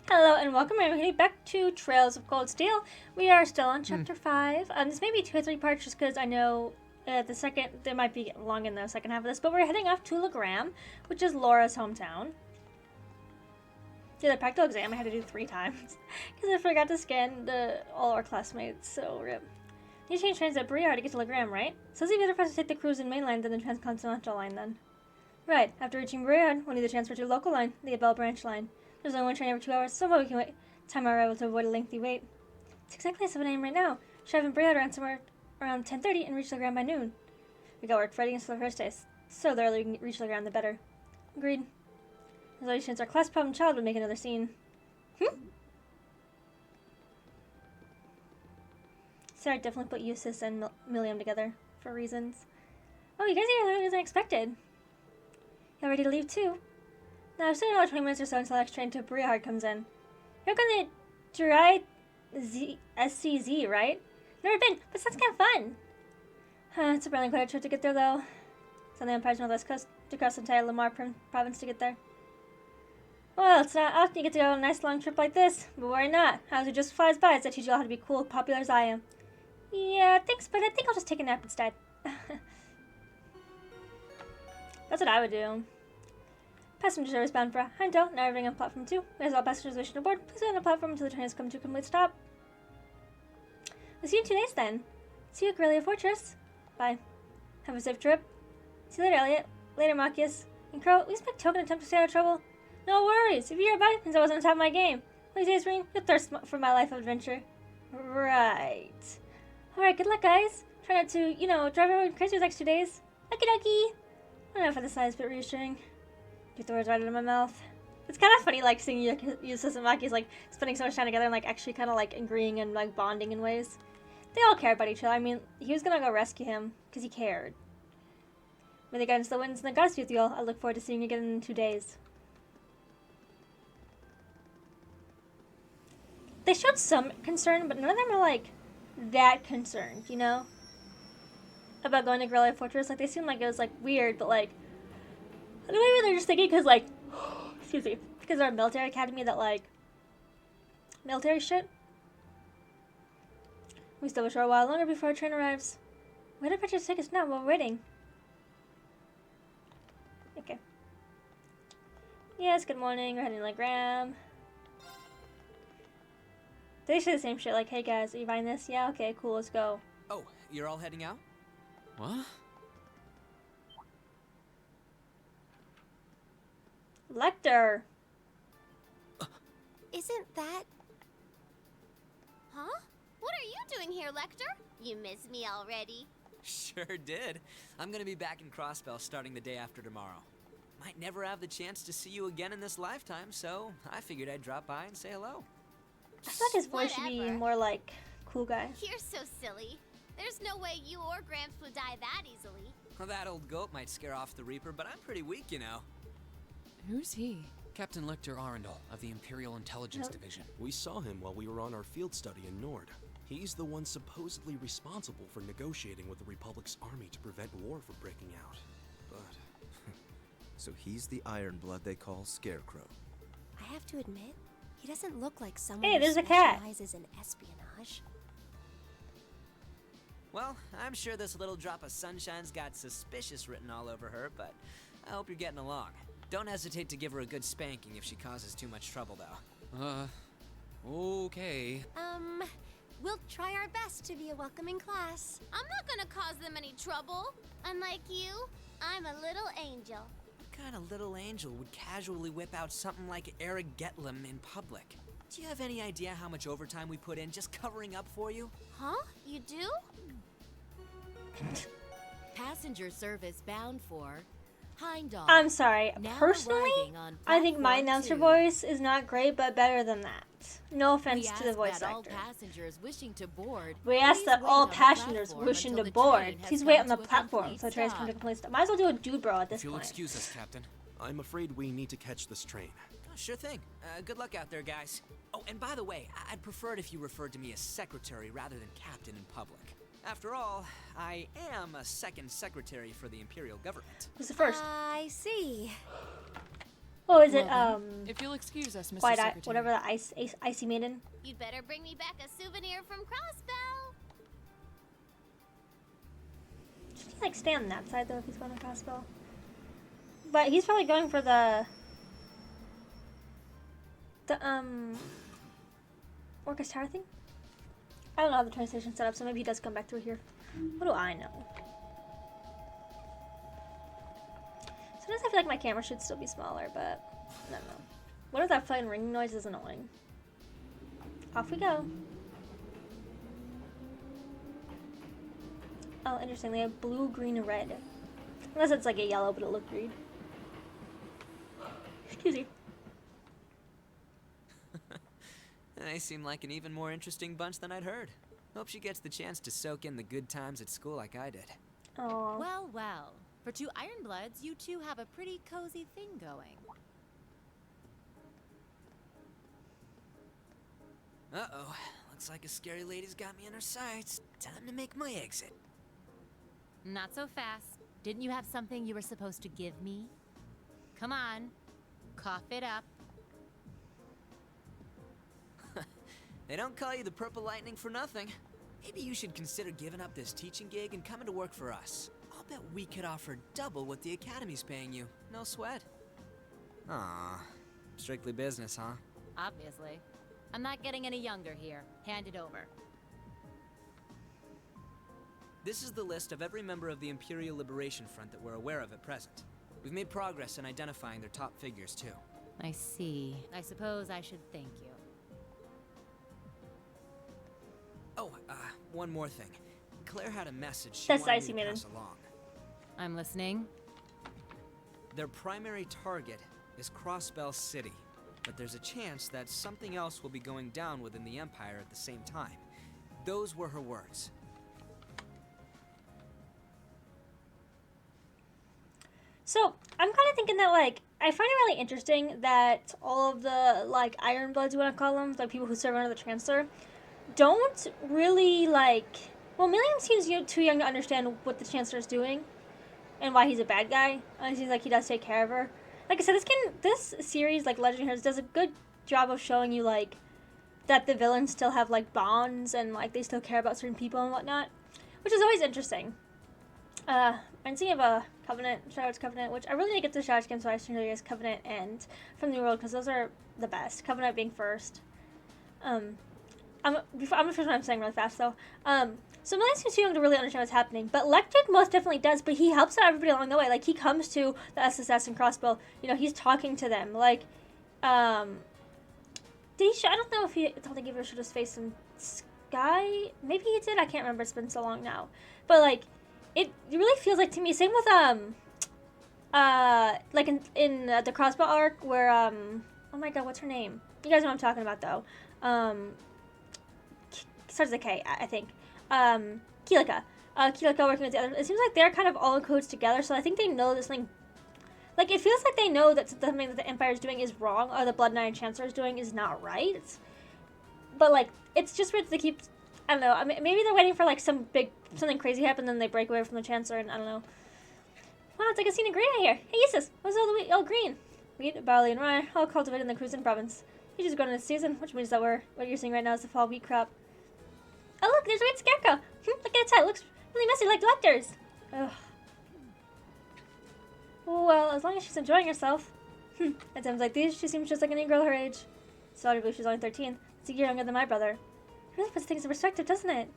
Hello and welcome everybody back to Trails of Cold Steel. We are still on chapter 5. This may be 2 or 3 parts just because I know the second, there might be long in the second half of this, but we're heading off to Legram, which is Laura's hometown. Yeah, the practical exam I had to do 3 times because I forgot to scan all our classmates, so rip. You change trains at Briar to get to Legram, right? So it's better for us to take the cruise in mainline than the transcontinental line then. Right, after reaching Briar, we'll need to transfer to a local line, the Abel branch line. There's only one train every 2 hours, so we can wait. Time our arrival to avoid a lengthy wait. It's exactly 7 a.m. right now. Should have been Briar around somewhere around 10:30 and reach Legram by noon. We got work Friday against the first day, so the earlier we can reach Legram, the better. Agreed. There's always a chance our class problem child would make another scene. Sarah definitely put Eustace and Milliam together for reasons. Oh, you guys are here as unexpected. Y'all ready to leave too? Now, I've still got 20 minutes or so until the next train to Briar comes in. You're gonna try SCZ, right? Never been, but sounds kind of fun. It's a really quite a trip to get there, though. It's on the Empire's northwest coast to cross the entire Lamar province to get there. Well, it's not often you get to go on a nice long trip like this, but worry not. How's it just flies by as I teach you all how to be cool and popular as I am. Yeah, thanks, but I think I'll just take a nap instead. That's what I would do. Passenger service bound for Heimdall, now arriving on platform 2. As all passengers wishing to board, please wait on the platform until the train has come to a complete stop. We'll see you in 2 days then. See you at Grelia Fortress. Bye. Have a safe trip. See you later, Elliot. Later, Machias. And Crow, we expect Token attempt to stay out of trouble. No worries. If you hear about it, means I wasn't on top of my game. One of these days, Ring, you'll thirst for my life of adventure. Right. Alright, good luck, guys. Try not to, drive everyone crazy the next 2 days. Okie dokie. Enough for the size, but reassuring. Get the words right out of my mouth. It's kind of funny, like, seeing Eustace and Machias, like, spending so much time together and, like, actually kind of, like, agreeing and, like, bonding in ways. They all care about each other. I mean, he was gonna go rescue him because he cared. May the guidance, the winds, and the gods be with you all. I look forward to seeing you again in 2 days. They showed some concern, but none of them are, like, that concerned, about going to Grelia Fortress. Like, they seemed like it was, like, weird, but, like, I don't know, maybe they're just thinking because, like, excuse me, because they're a military academy that, like, military shit. We still wish for a while longer before our train arrives. Why don't purchase tickets now while we're waiting? Okay. Yes, good morning. We're heading to Legram. They say the same shit, like, hey guys, are you buying this? Yeah, okay, cool, let's go. Oh, you're all heading out? What? Lecter! Isn't that... Huh? What are you doing here, Lecter? You miss me already? Sure did. I'm gonna be back in Crossbell starting the day after tomorrow. Might never have the chance to see you again in this lifetime, so I figured I'd drop by and say hello. I thought his voice should be more like, cool guy. You're so silly. There's no way you or Gramps would die that easily. Well, that old goat might scare off the Reaper, but I'm pretty weak, Who's he? Captain Lecter Arundel of the Imperial Intelligence Division. We saw him while we were on our field study in Nord. He's the one supposedly responsible for negotiating with the Republic's army to prevent war from breaking out. But... So he's the Ironblood they call Scarecrow. I have to admit, he doesn't look like someone Hey, who there's a cat. specializes in espionage. Well, I'm sure this little drop of sunshine's got suspicious written all over her, but I hope you're getting along. Don't hesitate to give her a good spanking if she causes too much trouble, though. Okay. We'll try our best to be a welcoming class. I'm not gonna cause them any trouble. Unlike you, I'm a little angel. What kind of little angel would casually whip out something like Eric Getlem in public? Do you have any idea how much overtime we put in just covering up for you? Huh? You do? Passenger service bound for Heimdall. I'm sorry. Now Personally, arriving on I think my platform announcer 2. voice is not great, but better than that. No offense We to the ask voice that all actor. passengers wishing to board. We ask please that wait all on the passengers platform wishing until to the board, train has please wait on come the to a platform complete so the train's come to a stop. complete stop. Might as well do a dude bro at this If you'll point. excuse us, Captain. I'm afraid we need to catch this train. Oh, sure thing. Good luck out there, guys. Oh, and by the way, I'd prefer it if you referred to me as secretary rather than captain in public. After all, I am a second secretary for the Imperial government. Who's the first? I see. Oh, is it, Well then, if you'll excuse us, Mr. Quiet Eye, Secretary. whatever the icy maiden? You'd better bring me back a souvenir from Crossbell. Should he, like, stay on that side, though, if he's going to Crossbell? But he's probably going for the Orcus Tower thing? I don't know how the train station's set up, so maybe he does come back through here. What do I know? Sometimes I feel like my camera should still be smaller, but I don't know. What if that fucking ringing noise is annoying? Off we go. Oh, interesting. They have blue, green, and red. Unless it's like a yellow, but it looked green. Excuse me. They seem like an even more interesting bunch than I'd heard. Hope she gets the chance to soak in the good times at school like I did. Oh. Well, well. For two Ironbloods, you two have a pretty cozy thing going. Uh-oh. Looks like a scary lady's got me in her sights. Time to make my exit. Not so fast. Didn't you have something you were supposed to give me? Come on. Cough it up. They don't call you the Purple Lightning for nothing. Maybe you should consider giving up this teaching gig and coming to work for us. I'll bet we could offer double what the Academy's paying you. No sweat. Aw. Strictly business, huh? Obviously. I'm not getting any younger here. Hand it over. This is the list of every member of the Imperial Liberation Front that we're aware of at present. We've made progress in identifying their top figures, too. I see. I suppose I should thank you. Oh, one more thing. Claire had a message she That's wanted icy me to maiden. pass along. I'm listening. Their primary target is Crossbell City, but there's a chance that something else will be going down within the Empire at the same time. Those were her words. So, I'm kind of thinking that, like, I find it really interesting that all of the, like, Ironbloods, you want to call them, like, people who serve under the Chancellor, don't really, like... Well, Milliam seems too young to understand what the Chancellor's doing and why he's a bad guy. It seems like he does take care of her. Like I said, this series, like Legend of Heroes, does a good job of showing you, like, that the villains still have, like, bonds and, like, they still care about certain people and whatnot, which is always interesting. I'm thinking of a Covenant, Shroud's Covenant, which I really need to get to the Shroud's game, so I should guys Covenant and From the New World, because those are the best. Covenant being first. I'm gonna finish what I'm saying really fast, though. So Milliam seems too young to really understand what's happening, but Lecter most definitely does, but he helps out everybody along the way. Like, he comes to the SSS and Crossbow, you know, he's talking to them. Like, I don't know if he told the giver should just face some Sky. Maybe he did, I can't remember, it's been so long now. But, like, it really feels like to me, same with, like in the Crossbow arc, where, oh my god, what's her name? You guys know what I'm talking about, though. Starts with a K, I think. Keelika. Keelika working with the other. It seems like they're kind of all in codes together, so I think they know this thing. Like, it feels like they know that something that the Empire is doing is wrong, or the Blood Knight Chancellor is doing is not right. But, like, it's just weird to keep. I don't know. I mean, maybe they're waiting for, like, something crazy happen, then they break away from the Chancellor, and I don't know. Wow, it's like a scene of green out here. Hey, Eustace, what's all the wheat? Oh, green. Wheat, barley, and rye, all cultivated in the Cruzen province. It's just grown in the season, which means that what you're seeing right now is the fall wheat crop. Oh, look, there's a red scarecrow. Look at its head. It looks really messy like Lecter's. Ugh. Well, as long as she's enjoying herself. At times like these, she seems just like any girl her age. So arguably she's only 13. It's a year younger than my brother. It really puts things in perspective, doesn't it?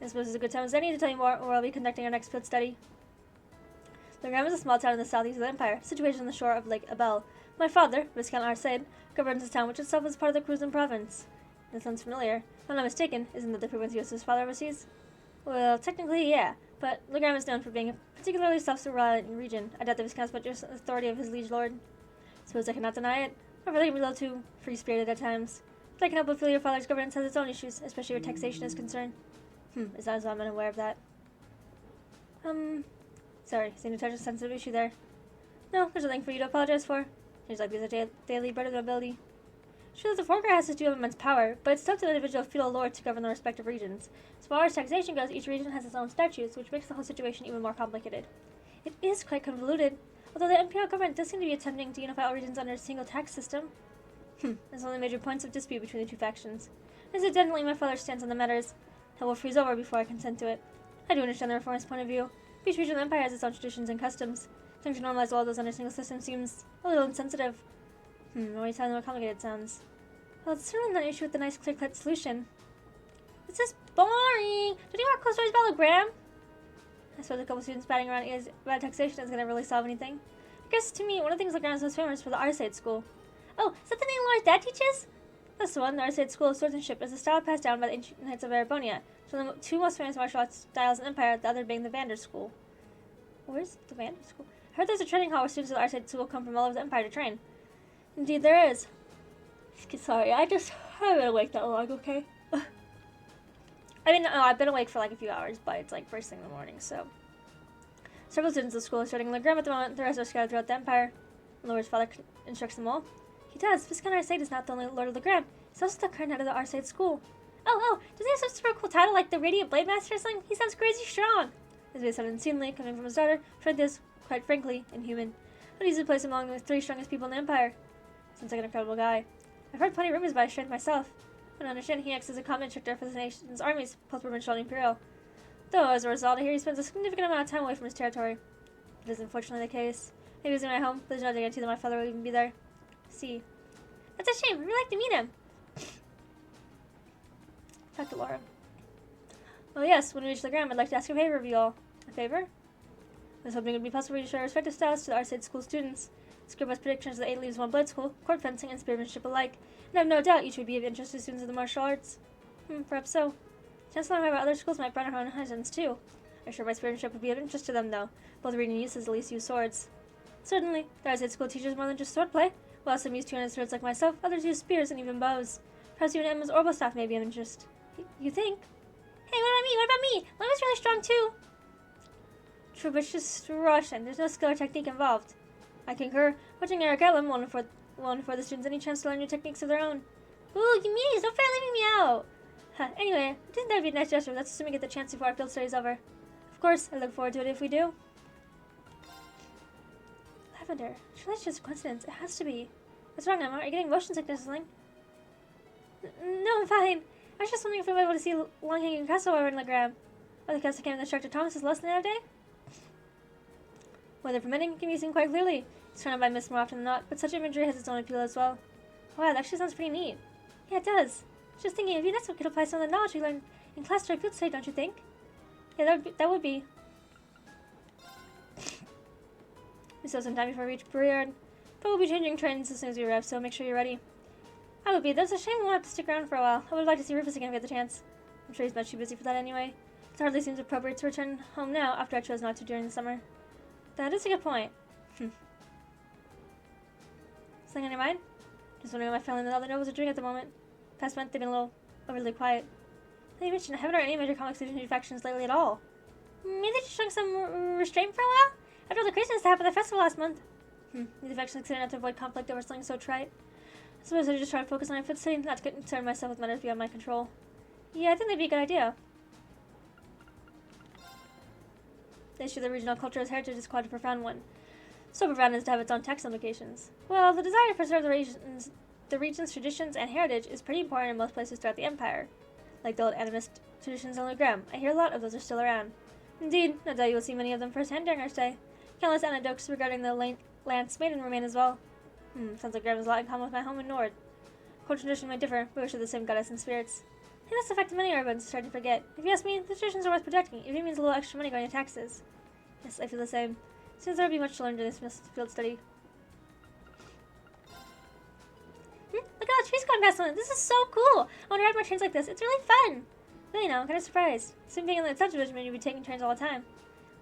I suppose it's a good time as any to tell you more, or I'll be conducting our next field study. Legram is a small town in the southeast of the Empire, situated on the shore of Lake Abel. My father, Viscount Arsaid, governs this town, which itself is part of the Cruzen province. That sounds familiar. If I'm not mistaken, isn't that the province Eustace's father oversees? Well, technically, yeah, but Legram is known for being a particularly self-reliant region. I doubt the Viscount's much authority of his liege lord. Suppose I cannot deny it. However, they can be a little too free-spirited at times. But I can help but feel your father's governance has its own issues, especially where taxation is concerned. As long as I'm unaware of that. Sorry, seem to touch a sensitive issue there. No, there's nothing for you to apologize for. Seems like these are daily bread of nobility. Sure that the Forger has to do with immense power, but it's up to the individual feudal lord to govern the respective regions. As far as taxation goes, each region has its own statutes, which makes the whole situation even more complicated. It is quite convoluted. Although the imperial government does seem to be attempting to unify all regions under a single tax system. There's only major points of dispute between the two factions. Incidentally, my father's stance on the matters that will freeze over before I consent to it. I do understand the reformist point of view. Each regional empire has its own traditions and customs. Trying to normalize all of those under a single system seems a little insensitive. Already telling them how complicated it sounds. Well, it's certainly not an issue with the nice clear-cut solution. This is boring! Do you want cool stories about Graham? I suppose a couple students batting around about taxation isn't going to really solve anything. I guess to me, one of the things Legrand's most famous for the Arcade School. Oh, is that the name Laura's dad teaches? That's the one. The Arcade School of Swordsmanship is a style passed down by the ancient knights of Arabonia. So the two most famous martial arts styles in Empire, the other being the Vander School. Where's the Vander School? I heard there's a training hall where students of the Arcade School come from all over the Empire to train. Indeed there is. Sorry, I just haven't been awake that long, okay? I mean, I've been awake for like a few hours, but it's like first thing in the morning, so. Several students of the school are studying Legram at the moment. The rest are scattered throughout the Empire. Laura's father instructs them all. He does. Viscount Arcade is not the only Lord of Legram. He's also the current head of the Arcade School. Oh, does he have some super cool title like the Radiant Blade Master or something? He sounds crazy strong. His voice sounded unseemly, coming from his daughter. Fred is, quite frankly, inhuman. I'd easily place him among the 3 strongest people in the Empire. Sounds like an incredible guy. I've heard plenty of rumors about his strength myself. I don't understand he acts as a combat instructor for the nation's armies, post-provincial and imperial. Though, as a result, I hear he spends a significant amount of time away from his territory. It is unfortunately the case. Maybe he's in my home, but there's no guarantee that my father will even be there. See. That's a shame. I'd really like to meet him. Talk to Laura. Oh yes, when we reach the ground, I'd like to ask a favor of you all. A favor? I was hoping it would be possible to show respective styles to the Arcade School students. Scribus predictions of the 8 Leaves One Blade School, court fencing, and spearmanship alike, and I have no doubt each would be of interest to students of the martial arts. Perhaps so. Chancellor and other schools might bring their own husbands too. I'm sure my spearmanship would be of interest to them, though. Both reading uses at least use swords. Certainly, the Arcade School teaches more than just swordplay. While some use two-handed swords like myself, others use spears and even bows. Perhaps even Emma's orbital staff may be of interest. You think? Hey, what about me? What about me? Emma's really strong too. True, but it's just Russian. There's no skill or technique involved. I concur. Watching Eric Ellum won't afford the students any chance to learn new techniques of their own. Ooh, you meanies, don't fair leaving me out. Anyway, I think that would be a nice gesture. Let's assume we get the chance before our field study's over. Of course, I look forward to it if we do. Lavender. Surely it's just a coincidence. It has to be. What's wrong, Emma? Are you getting motion sickness or something? No, I'm fine. I was just wondering if we might be able to see long-hanging castle over in Legram. Or the castle came in Instructor Thomas's lesson the other day? Weather permitting, can be seen quite clearly. It's surrounded by mist more often than not, but such imagery has its own appeal as well. Wow, that actually sounds pretty neat. Yeah, it does. Just thinking, maybe that's what could apply some of the knowledge we learned in class to our field study, don't you think? Yeah, that would be. We still have some time before we reach Breard, but we'll be changing trains as soon as we arrive, so make sure you're ready. I would be. That's a shame we won't have to stick around for a while. I would like to see Rufus again if we get the chance. I'm sure he's much too busy for that anyway. It hardly seems appropriate to return home now after I chose not to during the summer. That is a good point. Something on your mind? Just wondering what my family and the other nobles are doing at the moment. Past month, they've been a little overly quiet. Now you mentioned I haven't heard any major comics of new factions lately at all. Maybe they're just showing some restraint for a while? After all the craziness that happened at the festival last month. These factions consider not to avoid conflict over something so trite. I suppose I just try to focus on my field study, not to concern myself with matters beyond my control. Yeah, I think that'd be a good idea. The issue of the regional culture as heritage is quite a profound one. So profound as to have its own tax implications. Well, the desire to preserve the region's traditions and heritage is pretty important in most places throughout the Empire. Like the old animist traditions on Legram, I hear a lot of those are still around. Indeed, no doubt you will see many of them firsthand during our stay. Countless anecdotes regarding the Lance Maiden remain as well. Sounds like Graham has a lot in common with my home in Nord. Culture tradition might differ, but we share the same goddess and spirits. I think that's the fact that many Urbans are starting to forget. If you ask me, the traditions are worth protecting, even if it means a little extra money going to taxes. Yes, I feel the same. Seems there will be much to learn during this field study. Look at all the trees going past on. This is so cool! I want to ride more trains like this. It's really fun! Really now, I'm kind of surprised. Seeing being in the subdivision, you'd be taking trains all the time.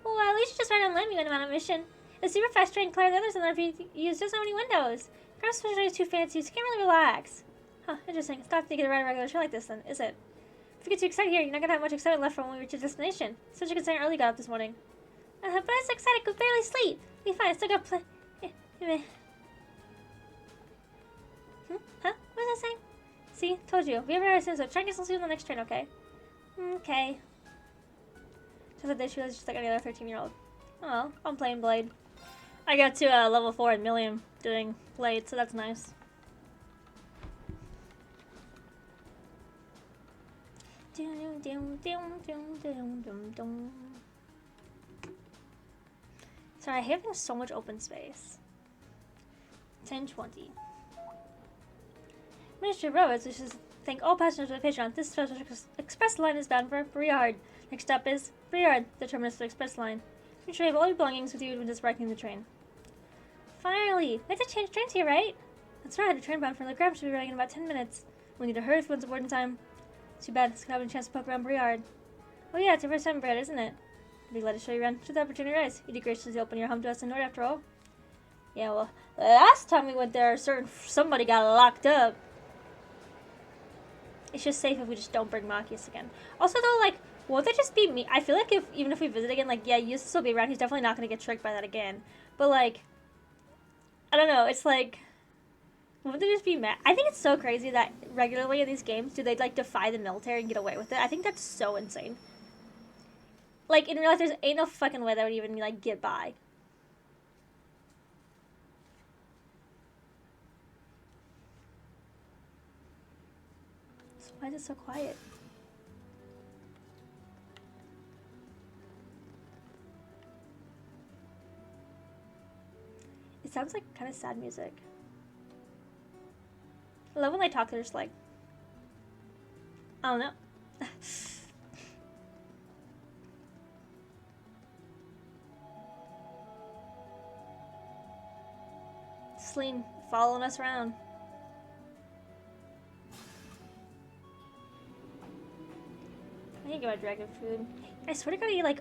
Well, at least just ride on land when I'm on a mission. The super fast train clear the others and the RPUs doesn't have any windows. Ground station is too fancy, so you can't really relax. Huh, interesting. It's not thinking to ride a regular train like this then, is it? If you get too excited here, you're not gonna have much excitement left for when we reach your destination. Such a concern early got up this morning. But I'm so excited I could barely sleep. Be fine, I still got Huh? What was I saying? See? Told you. We ever had a sense, so try and get some sleep on the next train, okay? Okay. Just like this, she was just like any other 13-year-old. Oh, I'm playing Blade. I got to level 4 in Million doing Blade, so that's nice. Sorry, I have so much open space. 10:20. Ministry of Roads wishes to thank all passengers for the Patreon. This special express line is bound for Briard. Next stop is Briard, the terminus of the express line. Make sure you have all your belongings with you when disembarking the train. Finally! We have to change trains here, right? That's right, the train bound for the Gram should be running in about 10 minutes. We need to hurry if we want to board in time. Too bad, it's gonna have a chance to poke around Briard. Oh yeah, it's your first time in Briard, isn't it? I'd be glad to show you around. Should the opportunity rise? You did graciously open your home to us in Nord after all. Yeah, well, last time we went there, somebody got locked up. It's just safe if we just don't bring Machias again. Also, though, like, won't they just be me? I feel like even if we visit again, like, yeah, Eustace will be around. He's definitely not going to get tricked by that again. But, like, I don't know. It's like, won't they just be mad? I think it's so crazy that regularly in these games, do they, like, defy the military and get away with it? I think that's so insane. Like, in real life, there ain't no fucking way that would even, like, get by. Why is it so quiet? It sounds like kind of sad music. I love when they talk, they're just like, I don't know. Celine following us around. I need to get my dragon food. I swear to God, I eat like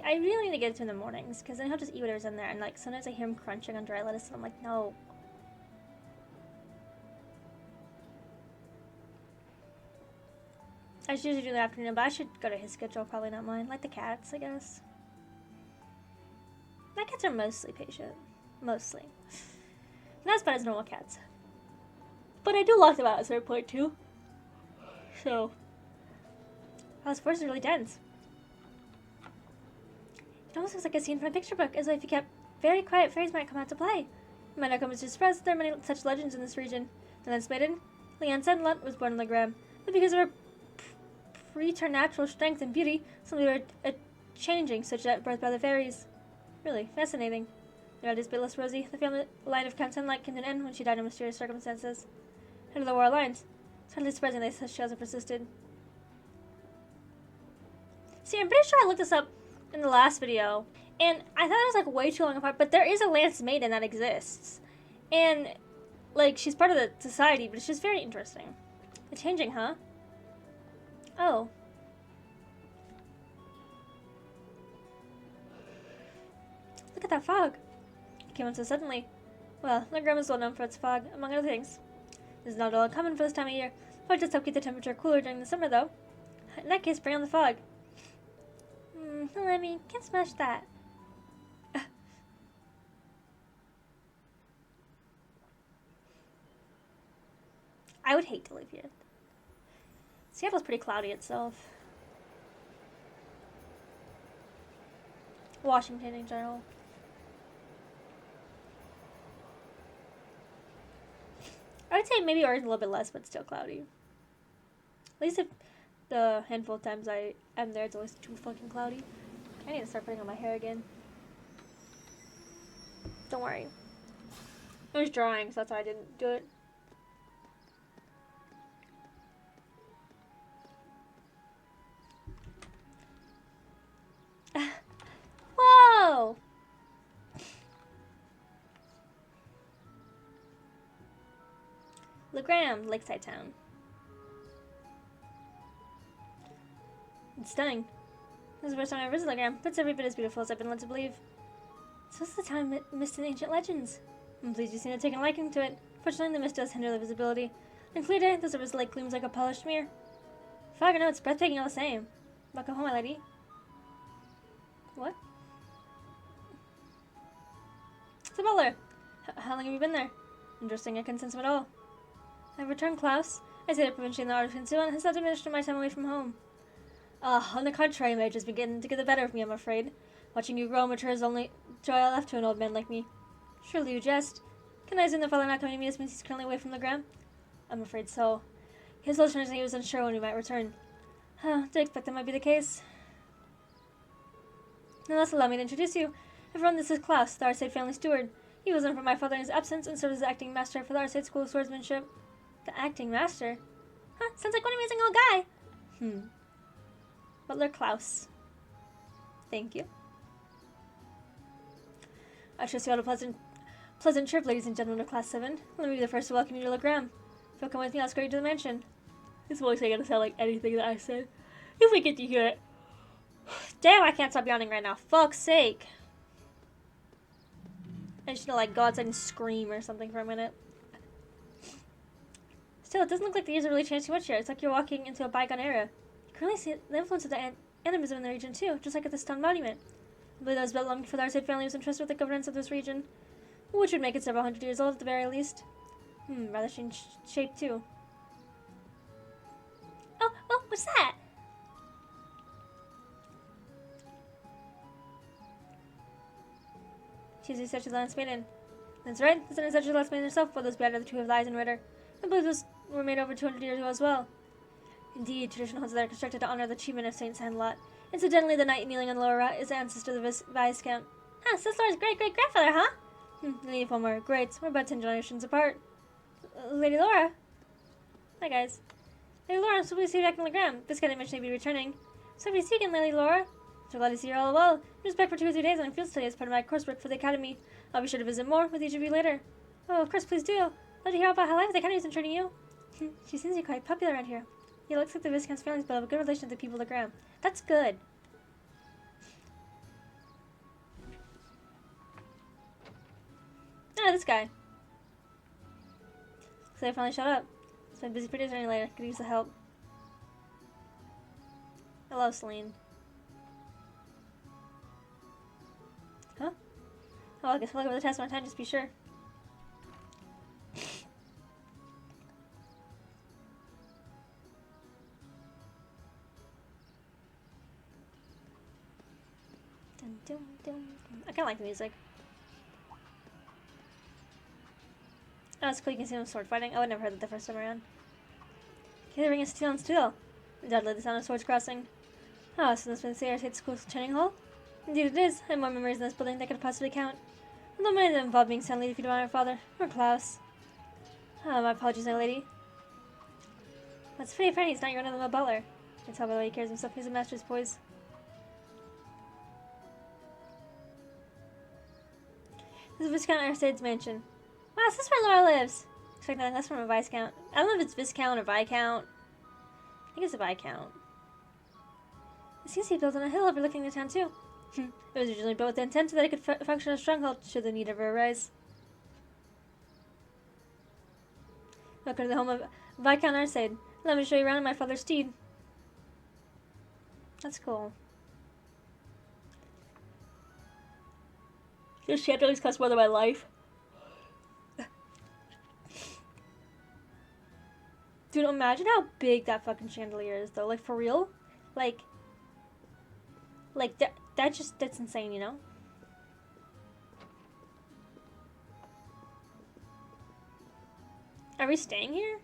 I really need to get it to in the mornings because then he'll just eat whatever's in there. And like sometimes I hear him crunching on dry lettuce, and I'm like, no. I should usually do the afternoon, but I should go to his schedule, probably not mine. Like the cats, I guess. My cats are mostly patient, mostly. Not as bad as normal cats, but I do lock them out at a certain point too. So. Oh, this forest is really dense. It almost looks like a scene from a picture book, as though if you kept very quiet, fairies might come out to play. It might not come as a surprise that there are many such legends in this region. The Lance Maiden, Leanne Sandlot, was born on the Gram, but because of her preternatural strength and beauty, some of her changing, such as birth by the fairies. Really fascinating. The red is bitless Rosie. The family line of Count Sandlot came to an end when she died in mysterious circumstances. Head of the War Alliance. It's hardly surprising that such tales have persisted. See, I'm pretty sure I looked this up in the last video, and I thought it was, like, way too long apart, but there is a Lance Maiden that exists. And, like, she's part of the society, but it's just very interesting. The changing, huh? Oh. Look at that fog. It came on so suddenly. Well, the Grim is well known for its fog, among other things. This is not at all uncommon for this time of year. Fog just help keep the temperature cooler during the summer, though. In that case, bring on the fog. Let me can't smash that. I would hate to live here. Seattle's pretty cloudy itself. Washington in general. I would say maybe Oregon's a little bit less, but still cloudy. At least if the handful of times I am there, it's always too fucking cloudy. I need to start putting on my hair again. Don't worry. I was drawing, so that's why I didn't do it. Whoa! LeGram, Lakeside Town. It's stunning. This is the first time I ever visited LeGram, but it's every bit as beautiful as I've been led to believe. So what's the town mist in ancient legends? I'm pleased you seem to have taken a liking to it. Fortunately, the mist does hinder the visibility. On clear day, the surface lake gleams like a polished mirror. Fog or no, it's breathtaking all the same. Welcome home, my lady. What? It's a butler. How long have you been there? Interesting, I couldn't sense him at all. I've returned, Klaus. I say that prevention in the art of concealment has not diminished in my time away from home. On the contrary, marriage has begun to get the better of me, I'm afraid. Watching you grow and mature is the only joy I left to an old man like me. Surely you jest. Can I assume the father not coming to meet us means he's currently away from the gram? I'm afraid so. His listeners and he was unsure when we might return. Did expect that might be the case. Nonetheless, allow me to introduce you. Everyone, this is Klaus, the Arside family steward. He was in for my father in his absence and served as the acting master for the Arside School of Swordsmanship. The acting master? Sounds like one amazing old guy. Butler Klaus. Thank you. I trust you all a pleasant trip, ladies and gentlemen of Class 7. Let me be the first to welcome you to Le Gram. If you'll come with me, I'll escort you to the mansion. This voice ain't gonna sound like anything that I said. If we get to hear it. Damn, I can't stop yawning right now. Fuck's sake. I just gonna like go outside and scream or something for a minute. Still, it doesn't look like the years have really changed too much here. It's like you're walking into a bygone era. You currently see the influence of the animism in the region too, just like at the stone monument. I believe that was built long before the Arside family was entrusted with the governance of this region, which would make it several hundred years old at the very least. Rather strange shape too. Oh, what's that? She's a statue of the last maiden. That's right, that's an statue of the last maiden herself, but those beyond are the two of the eyes and Ritter. I believe those were made over 200 years ago as well. Indeed, tradition holds that they are constructed to honor the achievement of Saint Sandlot. Incidentally, the knight kneeling on the lower right is the ancestor of the Viscount. So that's Laura's great-great-grandfather, huh? Lady Fulmer, great. We're about 10 generations apart. Lady Laura? Hi, guys. Lady Laura, I'm so pleased to see you back in Le Gram. Viscount didn't mention you'd be returning. So happy to see you again, Lady Laura. So glad to see you all well. I'm just back for 2 or 3 days on a field study as part of my coursework for the Academy. I'll be sure to visit more with each of you later. Oh, of course, please do. Love to hear about how life at the Academy has been treating you. She seems to be quite popular around here. It looks like the Viscount's family's built up a good relation with the people of the Gram. That's good. This guy. So they finally showed up. It's been busy for days running later. Could use the help. Hello, Celine. Huh? Oh, I guess we'll look over the test one time, just be sure. Dun, dun, dun, dun. I kinda like the music. Oh, it's cool, you can see them sword fighting. Oh, I never heard that the first time around. Okay, the ring is steel on steel. Undoubtedly the sound of swords crossing. Oh, so this must be the Arside School's training hall? Indeed it is. I have more memories in this building than I could possibly count. Although many of them involve being suddenly defeated by my father, or Klaus. Oh, my apologies, my lady. That's pretty funny, he's not your own butler. You can tell by the way he carries himself, he's a master's poise. This is Viscount Arside's mansion. Wow, is this where Laura lives? Expect nothing less from a Viscount. I don't know if it's Viscount or Viscount. I think it's a Viscount. It seems to be built on a hill overlooking the town, too. It was originally built with the intent that it could function as a stronghold should the need ever arise. Welcome to the home of Viscount Arside. Let me show you around on my father's steed. That's cool. This chandeliers cost more than my life. Dude, imagine how big that fucking chandelier is, though. Like, for real? Like that's insane, you know? Are we staying here?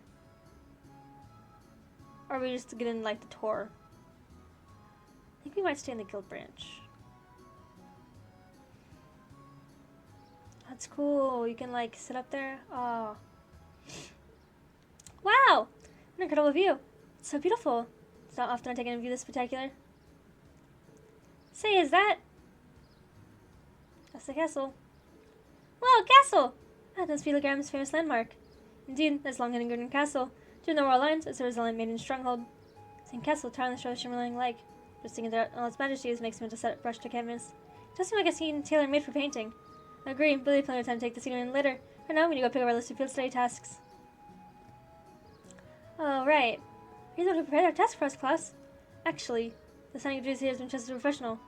Or are we just getting, like, the tour? I think we might stay in the guild branch. That's cool. You can, like, sit up there. Oh. Wow! An incredible view. It's so beautiful. It's not often I take in a view this spectacular. Say, is that... That's the castle. Whoa, castle! Ah, that's Le Gram's famous landmark. Indeed, that's long and Garden Castle. During the Royal Lines, it serves as a maiden stronghold. Same castle, towering the shore of shimmering lake. Just thinking that all its majesties makes me want to set brush to canvas. It does seem like a scene tailor-made for painting. I agree, but we have plenty of time to take the scenery in later. For now, we need to go pick up our list of field study tasks. Oh, right. You're the one who prepared our task for us, class. Actually, the signing of duties here has been just as professional.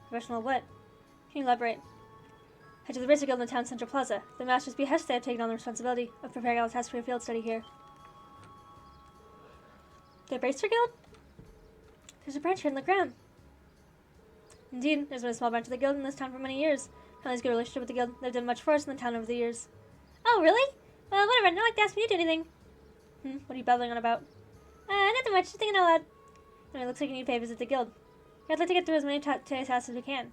Professional what? Can you elaborate? Head to the Racer Guild in the town's central plaza. The master's behest they have taken on the responsibility of preparing all the tasks for your field study here. The Racer Guild? There's a branch here in Le Gram. Indeed, there's been a small branch of the guild in this town for many years. Family's good relationship with the guild. They've done much for us in the town over the years. Oh, really? Well, whatever. Not like to ask me to do anything. What are you babbling on about? Nothing much. Just thinking out loud. It looks like you need to pay a visit to the guild. I'd like to get through as many today's tasks as we can.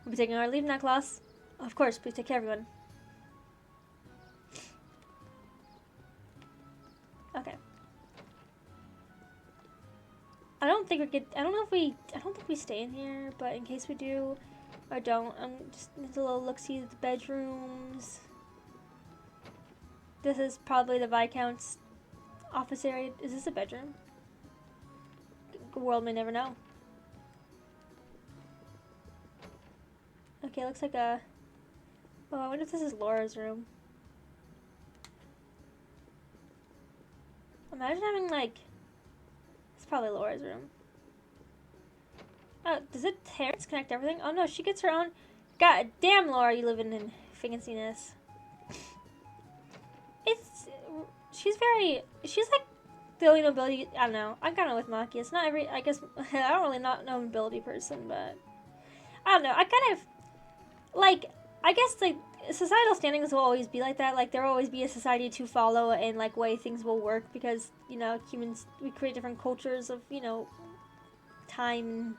We'll be taking our leave now, class. Of course, please take care, everyone. Okay. I don't think we stay in here, but in case we do or don't, just need a little look-see at the bedrooms. This is probably the Viscount's office area. Is this a bedroom? The world may never know. Okay, looks like a... Oh, I wonder if this is Laura's room. Imagine having, like... It's probably Laura's room. Oh, does it Terrence connect everything? Oh no, she gets her own... God damn, Laura, you living in fanciness. She's like the only nobility, I don't know. I'm kind of with Maki. It's not every, I guess, I don't really not know nobility person, but I don't know. I kind of, like, I guess, like, societal standings will always be like that. Like, there will always be a society to follow and, like, way things will work because, you know, humans, we create different cultures of, you know, time,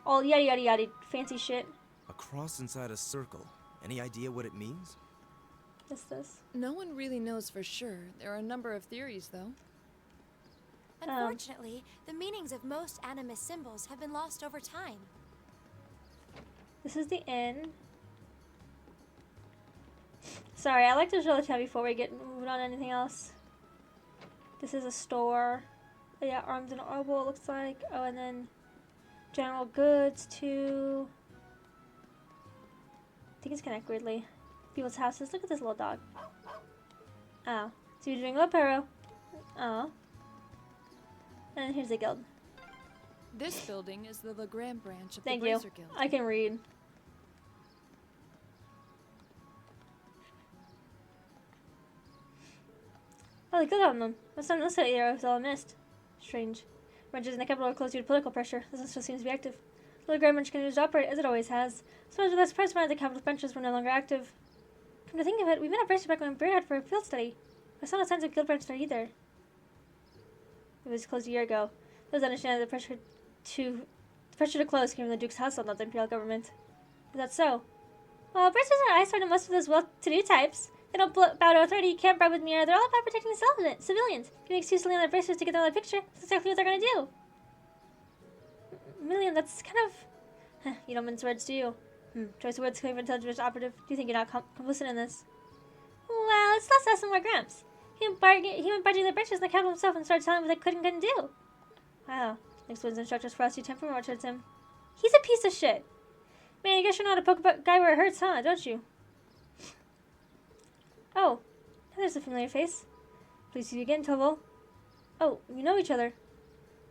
all yada yada yada fancy shit. A cross inside a circle. Any idea what it means? What's this? No one really knows for sure. There are a number of theories, though. Unfortunately, the meanings of most animist symbols have been lost over time. This is the inn. Sorry, I like to show the town before we get moved on to anything else. This is a store. Oh, yeah, Arms and Orbital, it looks like. Oh, and then general goods too. Things connect weirdly. People's houses. Look at this little dog. Oh. So you're doing Pero. Oh. And here's the guild. This building is the Legrand branch of Thank the you. Bracer Guild. I can read. Oh, the guild on them. That's not this area was all missed. Strange. Branches in the capital are closed due to political pressure. This one still seems to be active. The Legrand branch continues to operate as it always has. So much of the surprise when the capital branches were no longer active. Come to think of it, we met a branch back when we were out for a field study. I saw no signs of guild branch there either. It was closed a year ago. Those understand the pressure to close came from the Duke's household, not the Imperial government. Is that so? Well, branches are eyesore to most of those well-to-do types. They don't bow to authority, you can't bribe with me, or they're all about protecting civilians. Giving excuse to lay on their bracers to get another picture. That's exactly what they're gonna do. Million, that's kind of... You don't mince words, do you? Choice of words coming from intelligent operative. Do you think you're not complicit in this? Well, it's less us and more Gramps. He went barging the branches in the capital himself and started telling them what they couldn't do. Wow. Next one's instructors for us, you temper more towards him. He's a piece of shit. Man, you guess you know how to poke a guy where it hurts, huh? Don't you? Oh, there's a familiar face. Please see you again, Toval. Oh, you know each other.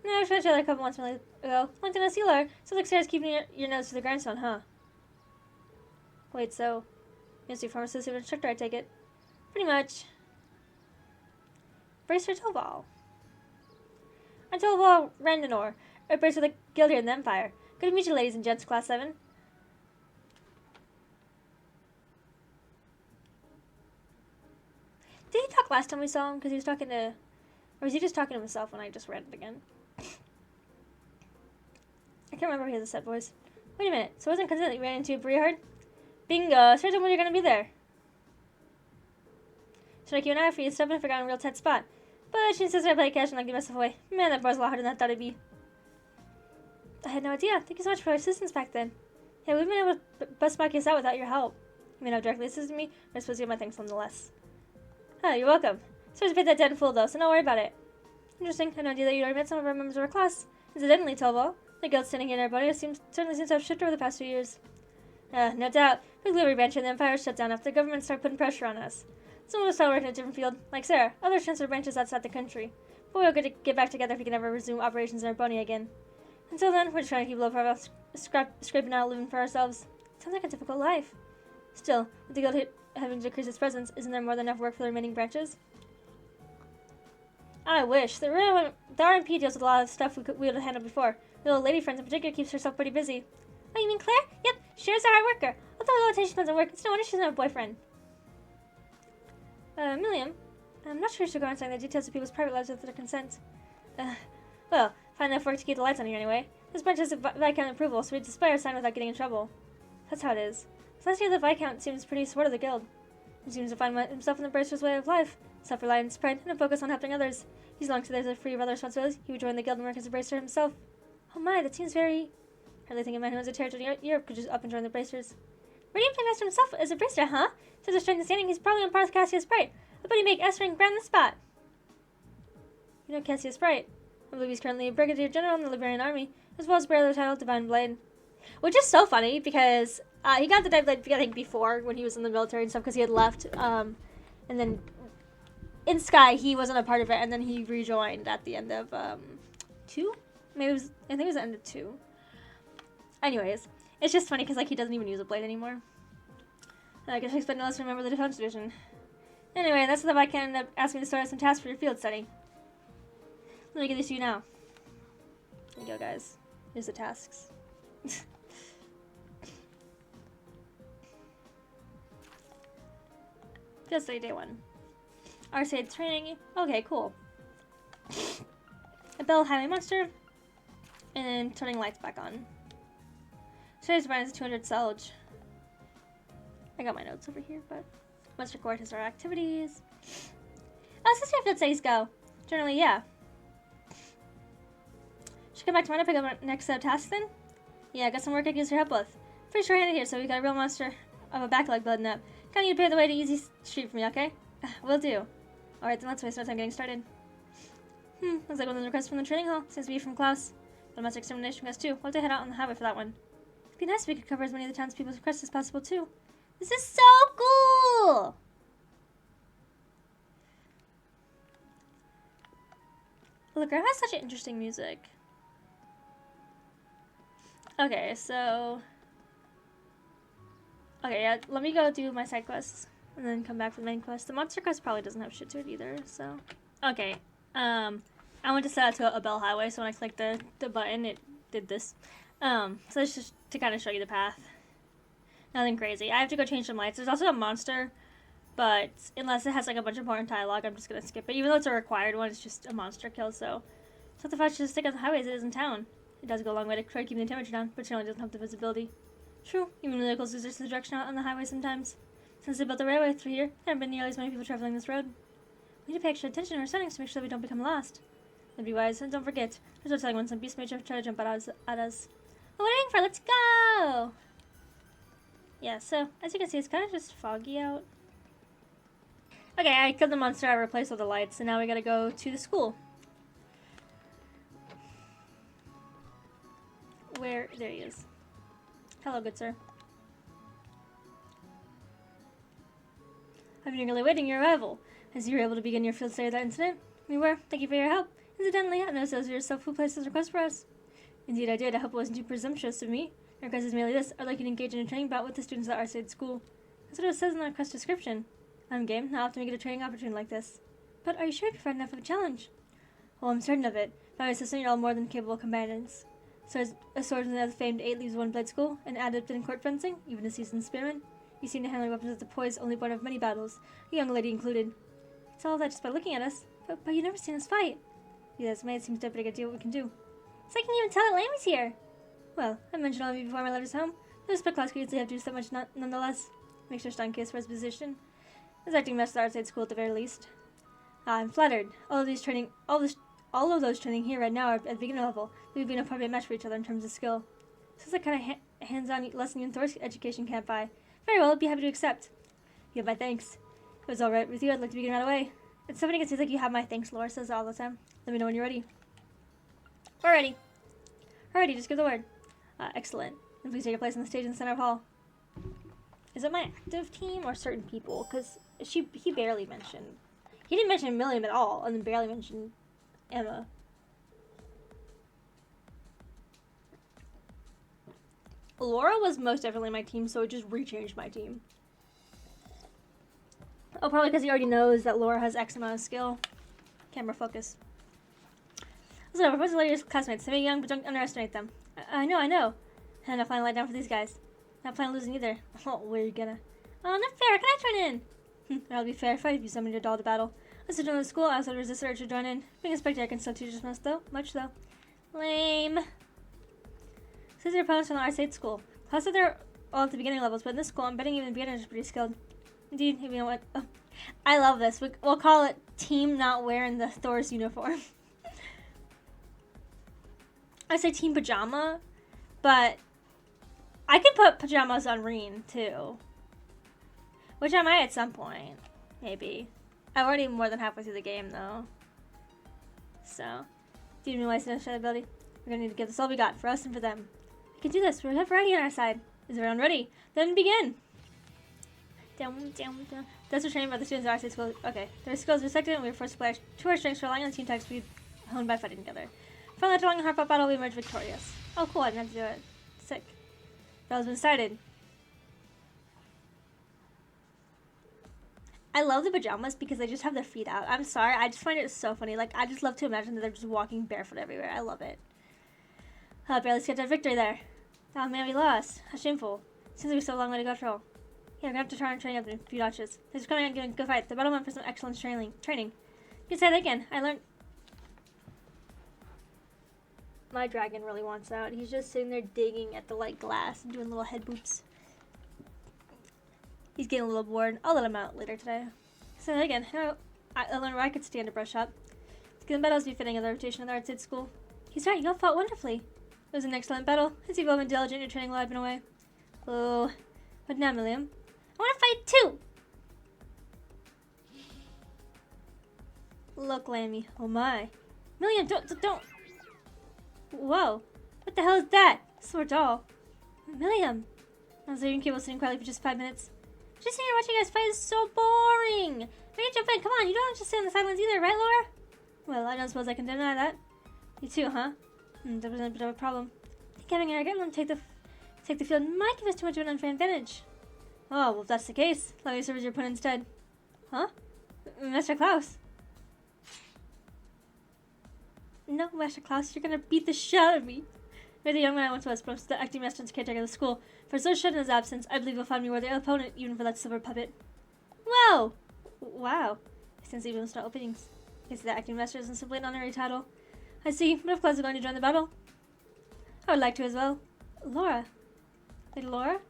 No, we met each other a couple months ago. Long time no see, Laura. So like Sarah's keeping your nose to the grindstone, huh? Wait, so you're a pharmacist and instructor, I take it. Pretty much. Bracer Toval. I'm Toval Randanor, a bracer of the guild here in the Empire. Good to meet you, ladies and gents, Class 7. Did he talk last time we saw him? Because he was talking to... Or was he just talking to himself when I just read it again? I can't remember if he has a set voice. Wait a minute. So it wasn't because you ran into Briehard? Bingo. Certain when you're going to be there. Should I keep an eye out for you? Stop and forgot a real tight spot. But she insisted I play cash and not give myself away. Man, that bar's a lot harder than I thought it'd be. I had no idea. Thank you so much for your assistance back then. Yeah, we've been able to bust Marcus out without your help. You may not directly assist me, but I suppose you have my thanks nonetheless. Oh, you're welcome. Sorry to pay that dead in full, though, so don't worry about it. Interesting. I had no idea that you'd already met some of our members of our class. Incidentally, Toval, the guild standing here in our body certainly seems to have shifted over the past few years. No doubt. Basically, every branch in the Empire shut down after the government started putting pressure on us. Some of us started working in a different field, like Sarah. Others transferred branches outside the country. But we're going to get back together if we can ever resume operations in our Bonnie again. Until then, we're just trying to keep low profile, scraping out, living for ourselves. Sounds like a difficult life. Still, with the guild having to decrease its presence, isn't there more than enough work for the remaining branches? I wish. The RMP deals with a lot of stuff we would have handled before. The little lady friend in particular keeps herself pretty busy. Oh, you mean Claire? Yep, she's a hard worker. Although the rotation doesn't work, it's no wonder she's not a boyfriend. Milliam, I'm not sure she'll go on saying the details of people's private lives without their consent. Well, fine enough work to keep the lights on here anyway. This branch has a Viscount approval, so we display our sign without getting in trouble. That's how it is. So last year the Viscount seems pretty supportive of the guild. He seems to find himself in the Bracer's way of life. Self-reliance, pride, and a focus on helping others. He's long to there's a free of other responsibilities. He would join the guild and work as a Bracer himself. Oh my, that seems very... Hardly think a man who has a territory in Europe could just up and join the Bracers. Radiant played Master himself as a Bracer, huh? Such a strength and standing, he's probably on par with Cassius Bright. I bet he'd make S-Ring brand the spot. You know Cassius Bright. I believe he's currently a Brigadier General in the Liberian Army, as well as bearer of the title Divine Blade. Which is so funny, because he got the Divine Blade, I think, before, when he was in the military and stuff, because he had left. And then in Sky, he wasn't a part of it, and then he rejoined at the end of 2? Maybe it was, I think it was the end of 2. Anyways, it's just funny, because like he doesn't even use a blade anymore. I guess I expect no less to remember the Defense Division. Anyway, that's the Viscount ended up asking me to start some tasks for your field study. Let me give these to you now. There you go, guys. Here's the tasks. Field study day 1. Arcade training. Okay, cool. A Bell Highway Monster. And turning lights back on. Today's brand is 200 Selge. I got my notes over here, but let's record his activities. Oh, so field studies go. Generally, yeah. Should come back tomorrow to pick up our next set of tasks then? Yeah, I got some work I can use your help with. Pretty sure handed here, so we got a real monster of a backlog building up. Kinda need to pave the way to easy street for me, okay? Will do. Alright, then let's waste no time getting started. Looks like one of the requests from the training hall. Seems to be from Klaus. But Master Extermination request too. We'll have to head out on the highway for that one. It'd be nice if we could cover as many of the townspeople's requests as possible too. This is so cool! Look, Grandma has such interesting music. Okay, so... Okay, yeah, let me go do my side quests. And then come back for the main quest. The monster quest probably doesn't have shit to it either, so... Okay, I went to set out to a Bell Highway, so when I clicked the button, it did this. So it's just to kind of show you the path. Nothing crazy. I have to go change some lights. There's also a monster, but unless it has like a bunch of important dialogue, I'm just gonna skip it. Even though it's a required one, it's just a monster kill, so... It's not the fact to stick on the highway as it is in town. It does go a long way to try keeping the temperature down, but certainly doesn't help the visibility. True, even vehicles lose their direction out on the highway sometimes. Since they built the railway through here, there haven't been nearly as many people traveling this road. We need to pay extra attention to our settings to make sure that we don't become lost. That'd be wise, and don't forget, there's no telling when some beast may try to jump at us. What are we waiting for? Let's go! Yeah, so, as you can see, it's kind of just foggy out. Okay, I killed the monster, I replaced all the lights, and now we gotta go to the school. Where? There he is. Hello, good sir. I've been eagerly awaiting your arrival. As you were able to begin your field study of that incident, we were. Thank you for your help. Incidentally, I noticed it was yourself who placed this request for us. Indeed, I did. I hope it wasn't too presumptuous of me. The request is merely this. I'd like you to engage in a training bout with the students at our state school. That's what it says in the request description. I'm game. Not often we get a training opportunity like this. But are you sure you'd prefer enough of a challenge? Well, I'm certain of it. By my assistant, you're all more than capable combatants. So as a swordsman at the famed 8 Leaves 1 Blade School, an adept in court fencing, even a seasoned spearman, you seem to handle weapons with the poise only born of many battles, a young lady included. It's all that just by looking at us, but you've never seen us fight. Yes, it seems to have a good deal what we can do. So I can even tell that Lammy's here. Well, I mentioned all of you before my letters home. The respect class could easily have to do so much nonetheless. Make sure Stein case for his position. As acting master of the outside school at the very least. I'm flattered. All of those training here right now are at the beginner level. We'd be an appropriate match for each other in terms of skill. This is the kind of hands-on lesson you and Thor's education can't buy. Very well, I'd be happy to accept. You have my thanks. If it was alright with you, I'd like to begin right away. It's so funny because it seems like you have my thanks, Laura says all the time. Let me know when you're ready. We're ready. Alrighty, just give the word. Excellent. And please take your place on the stage in the center of hall. Is it my active team or certain people? Because he barely mentioned. He didn't mention Milliam at all, and then barely mentioned Emma. Laura was most definitely my team, so it just rechanged my team. Oh, probably because he already knows that Laura has X amount of skill. Camera focus. So, propose to your classmates. They may be young, but don't underestimate them. I know. And I'm finally lie down for these guys. Not planning on losing either. Oh, where are you gonna? Oh, not fair. Can I join in? That'll be fair if I summon your doll to battle. Let's join the school. I also resist the urge to join in. Being a spectator can still teach us much though. Lame. Since your opponents from the R-State school. Plus that they're all at the beginning levels, but in this school, I'm betting even beginners are pretty skilled. Indeed, you know what? Oh, I love this. We'll call it team not wearing the Thor's uniform. I say team pajama, but I could put pajamas on Reen too. Which I might at some point. Maybe. I'm already more than halfway through the game though. So, do you know why it's ability? We're gonna need to give this all we got for us and for them. We can do this. We have variety on our side. Is everyone ready? Then begin. That's what training by the students at our state school. Okay, their skills respected, and we were forced to play to our strengths, relying on the team tactics we honed by fighting together. Finally, after a long and hard-fought battle, we emerged victorious. Oh, cool! I didn't have to do it. Sick. Battle's been started. I love the pajamas because they just have their feet out. I'm sorry, I just find it so funny. Like, I just love to imagine that they're just walking barefoot everywhere. I love it. Barely sketched our victory there. Oh man, we lost. How shameful. Seems like we still have a long way to go, Troll. Yeah, we're gonna have to try and train up in a few notches. They're just coming out and getting a good fight. The battle went for some excellent training. You can say that again. I learned. My dragon really wants out. He's just sitting there digging at the light glass and doing little head boops. He's getting a little bored. I'll let him out later today. Say that again. I learned where I could stand to brush up. Skin battles befitting of the reputation of the Arts State School. He's right. You all fought wonderfully. It was an excellent battle. As you've all been diligent, your training while I've been away. Oh, but now, Milliam, I want to fight too. Look, Lammy. Oh my. Milliam, don't. Whoa. What the hell is that? Sword doll. Milliam. I was even capable of sitting quietly for just 5 minutes. Just sitting here watching you guys fight is so boring. Make it jump in. Come on, you don't have to sit in the sidelines either, right, Laura? Well, I don't suppose I can deny that. You too, huh? That was a bit of a problem. I think having Arrogant take the field might give us too much of an unfair advantage. Oh, well, if that's the case, let me serve as your opponent instead. Huh? Master Klaus? No, Master Klaus, you're gonna beat the shit out of me. You're the young man I once was, but I'm still the acting master and caretaker of the school. For so shut in his absence, I believe you'll find me worthy of opponent, even for that silver puppet. Whoa! Wow. I sense even start openings. I guess the acting master isn't simply an honorary title. I see, but if Klaus is going to join the battle, I would like to as well. Laura. Lady Laura?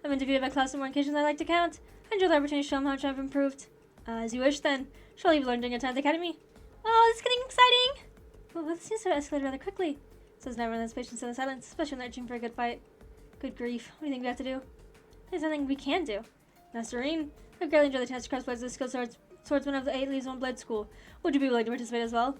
I've been defeated by Klaus on more occasions than I like to count. I enjoy the opportunity to show him how much I've improved. As you wish then. Surely you've learned during your time at the academy. Oh, this is getting exciting! Well, this seems to have escalated rather quickly. So there's never this patience in the silence, especially when they're reaching for a good fight. Good grief. What do you think we have to do? There's nothing we can do. Master Reen, I've greatly enjoyed the chance to cross blades with skilled swordsman of the 8 Leaves 1 Blade School. Would you be willing to participate as well?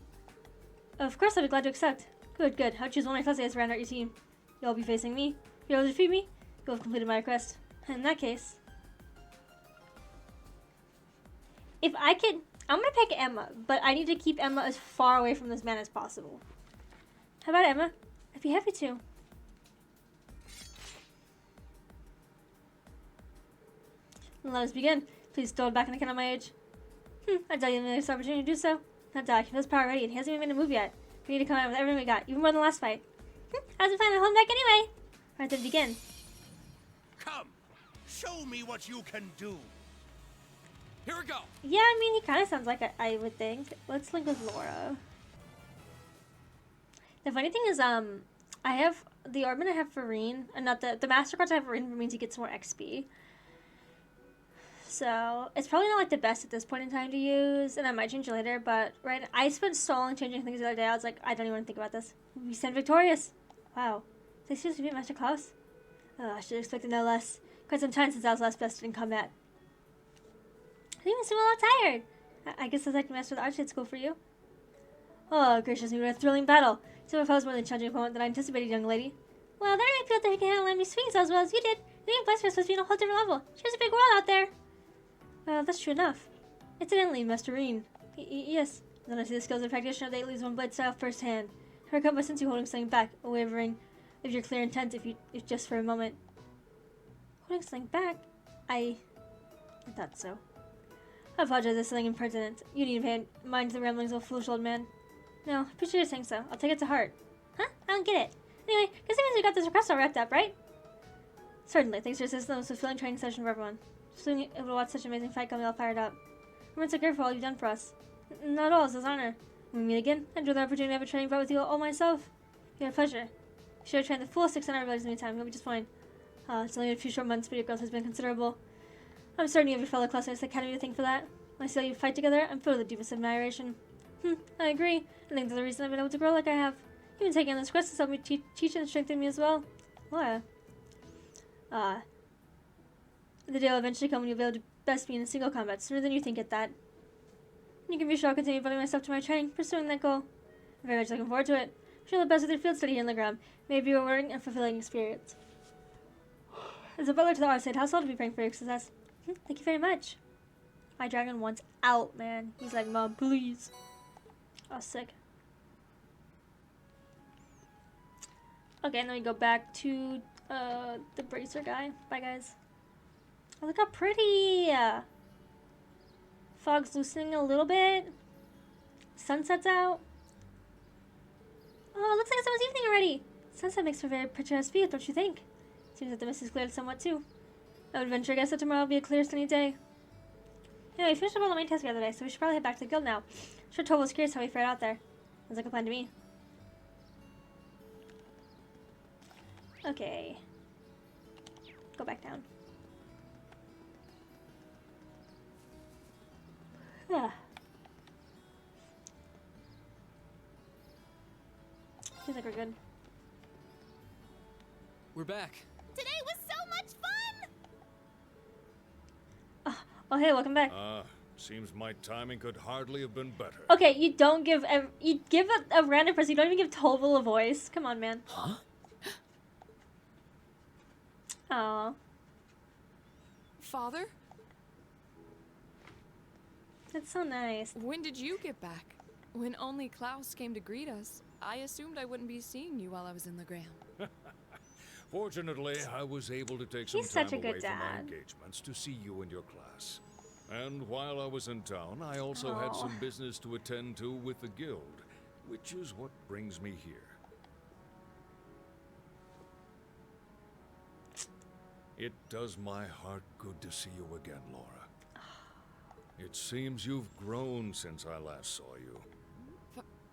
Of course, I'd be glad to accept. Good, good. I'll choose one of my classmates to round out your team. You'll all be facing me. If you're able to defeat me, you'll have completed my request. In that case, if I could, I'm gonna pick Emma, but I need to keep Emma as far away from this man as possible. How about Emma? I'd be happy to. Let us begin. Please don't back on account of my age. I doubt you have this opportunity to do so. Not Doc, he has power ready and he hasn't even made a move yet. We need to come out with everything we got, even more than the last fight. I wasn't planning on holding back anyway. Alright, then begin. Come, show me what you can do. Here we go. Yeah, I mean, he kind of sounds like I would think. Let's link with Laura. The funny thing is, I have the orbit I have for Reen, and not the master cards I have for Reen means he gets more XP. So it's probably not like the best at this point in time to use, and I might change it later. But right, I spent so long changing things the other day. I was like, I don't even want to think about this. We stand victorious. Wow, did I seriously beat Master Klaus? Oh, I should have expected no less. Quite some time since I was last bested in combat. I even seem a little tired. I guess that's like the master of the Arts State School for you. Oh, gracious me, what a thrilling battle. So if I was more than challenging opponent than I anticipated, young lady. Well, there ain't feel that he can handle enemy swings as well as you did. The young Blaster is supposed to be on a whole different level. There's a big world out there. Well, that's true enough. Incidentally, Master Reen. Yes. Then I see the skills of practitioner of the 8 Leaves 1 Blade style firsthand. I recall my sense you holding something back, a wavering of your clear intent if just for a moment. Holding something back? I thought so. I apologize, there's something impertinent. You need to mind the ramblings of a foolish old man. No, I appreciate you saying so. I'll take it to heart. Huh? I don't get it. Anyway, guess it means we got this request all wrapped up, right? Certainly. Thanks to your assistance, it was a fulfilling training session for everyone. Just being able to watch such an amazing fight got me all fired up. I'm so grateful for all you've done for us. Not at all, it's an honor. When we meet again, I enjoy the opportunity to have a training bout with you all myself. You had a pleasure. You should have trained the full 600 abilities in the meantime. You'll be just fine. It's only been a few short months, but your growth has been considerable. I'm certain you have your fellow classmates at the Academy to thank for that. When I see how you fight together, I'm filled with the deepest admiration. I agree. I think that's the reason I've been able to grow like I have. Even taking on this quest has helped me teach and strengthen me as well. Laura. The day will eventually come when you'll be able to best be in a single combat sooner than you think at that. You can be sure I'll continue devoting myself to my training, pursuing that goal. I'm very much looking forward to it. Wish you all the best with your field study here in the ground. May it be a rewarding and fulfilling experience. As a butler to the Arside household, I'll be praying for your success. Thank you very much. My dragon wants out, man. He's like, Mom, please. Oh, sick. Okay, and then we go back to the bracer guy. Bye, guys. Oh, look how pretty! Fog's loosening a little bit. Sunset's out. Oh, it looks like it's almost evening already. Sunset makes for a very picturesque view, don't you think? Seems that the mist has cleared somewhat too. I would venture a guess that tomorrow will be a clear, sunny day. Yeah, we finished up all the main tasks the other day, so we should probably head back to the guild now. I'm sure Tove was curious how we fared out there. Sounds like a plan to me. Okay. Go back down. Seems like we're good. We're back. Today was so much fun! Oh, hey, welcome back. Seems my timing could hardly have been better. Okay, you don't give you give a random person. You don't even give Tovel a voice. Come on, man. Huh? Aw. Father? That's so nice. When did you get back? When only Klaus came to greet us, I assumed I wouldn't be seeing you while I was in the ground. Fortunately, I was able to take some He's time such a good away from my dad. engagements to see you and your class. And while I was in town, I also had some business to attend to with the guild, which is what brings me here. It does my heart good to see you again, Laura. It seems you've grown since I last saw you.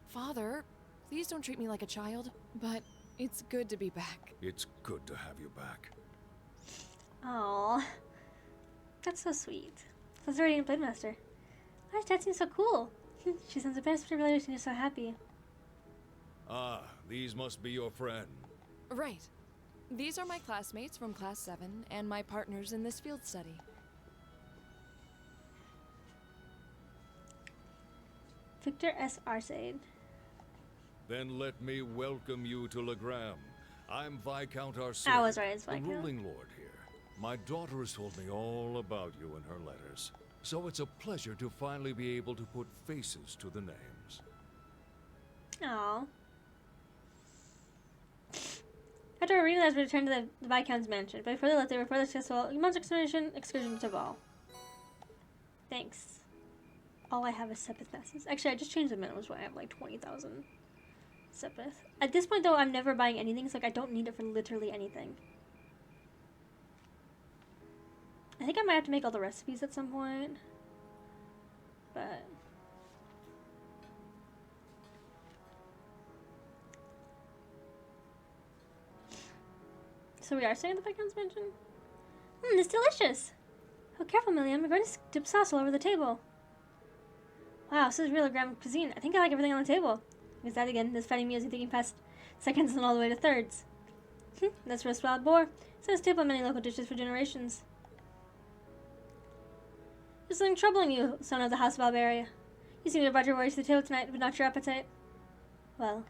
Father, please don't treat me like a child, but it's good to be back. It's good to have you back. Aw. That's so sweet. Sounds already in Blade-Master. Why, Dad seems so cool. She sounds the best, but really she's so happy. Ah, these must be your friend. Right. These are my classmates from Class 7 and my partners in this field study. Victor S. Arcade. Then let me welcome you to Legram. I'm Viscount Arcade, I was right, it's the Viscount. ruling lord here. My daughter has told me all about you in her letters, so it's a pleasure to finally be able to put faces to the names. Aw. After our reading, we returned to the Viscount's mansion, but before they left, they were further successful monster excursion to Val. Thanks. All I have is Sepith passes. Actually, I just changed the minimums, so I have like 20,000 Sepith. At this point, though, I'm never buying anything, so like, I don't need it for literally anything. I think I might have to make all the recipes at some point, but... So we are staying at the Viscount's mansion? It's delicious! Oh, careful, Milliam. We're going to dip sauce all over the table. Wow, this is real Legram cuisine. I think I like everything on the table. Is that again? This fatty meal is thinking past seconds and all the way to thirds. That's roast wild boar. It's on a staple in many local dishes for generations. There's something troubling you, son of the House of Alberia. You seem to have brought your worries to the table tonight, but not your appetite. Well,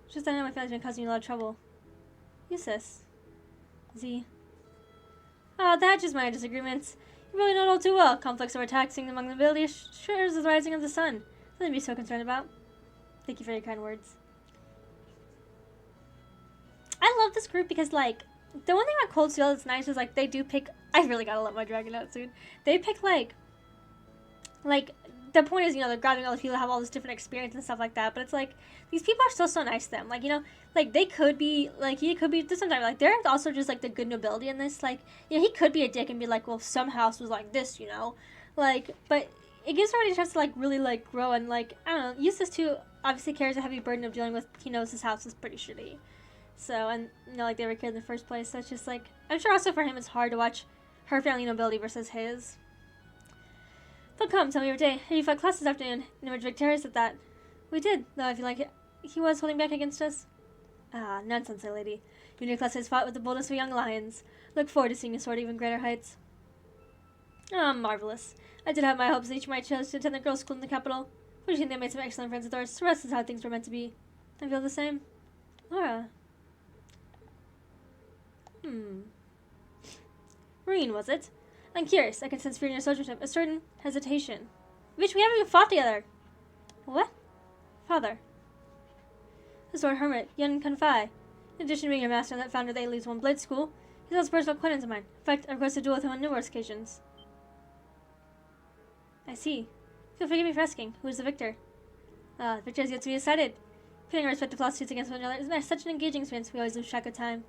it's just I know my family's been causing you a lot of trouble. You, sis. Z. Oh, that's just minor disagreements. You really know it all too well. Conflicts over taxing among the nobility shares the rising of the sun. Nothing to be so concerned about. Thank you for your kind words. I love this group because, like, the one thing about Cold Steel that's nice is, like, they do pick... I really gotta let my dragon out soon. They pick, like, the point is, you know, they're grabbing all these people that have all this different experience and stuff like that. But it's like, these people are still so nice to them. Like, you know, like, they could be, like, he could be, sometimes, like, they're also just, like, the good nobility in this. Like, you know, he could be a dick and be like, well, some house was like this, you know? Like, but it gives everybody a chance to, like, really, like, grow and, like, I don't know, Eustace, too, obviously carries a heavy burden of dealing with, he knows his house is pretty shitty. So, and, you know, like, they were killed in the first place. So it's just, like, I'm sure also for him it's hard to watch her family nobility versus his. But come, tell me your day. Have you fought class this afternoon? And were victorious at that? We did, though I feel like he was holding back against us. Ah, nonsense, my lady. You and your class has fought with the boldest of young lions. Look forward to seeing you soar to even greater heights. Ah, marvelous. I did have my hopes that each might choose to attend the girls' school in the capital. We think they made some excellent friends with ours. The rest is how things were meant to be. I feel the same. Laura. Marine, was it? I'm curious. I can sense fear in your soldiership. A certain hesitation. Bitch, we haven't even fought together. What? Father. The sword hermit, Yun Kanfai. In addition to being your master and that founder of the Leaves One Blade School, he's also a personal acquaintance of mine. In fact, I've requested to duel with him on numerous occasions. I see. Feel forgive me for asking. Who is the victor? Victor has yet to be decided. Pitting our respective philosophies against one another is such an engaging experience, we always lose track of time.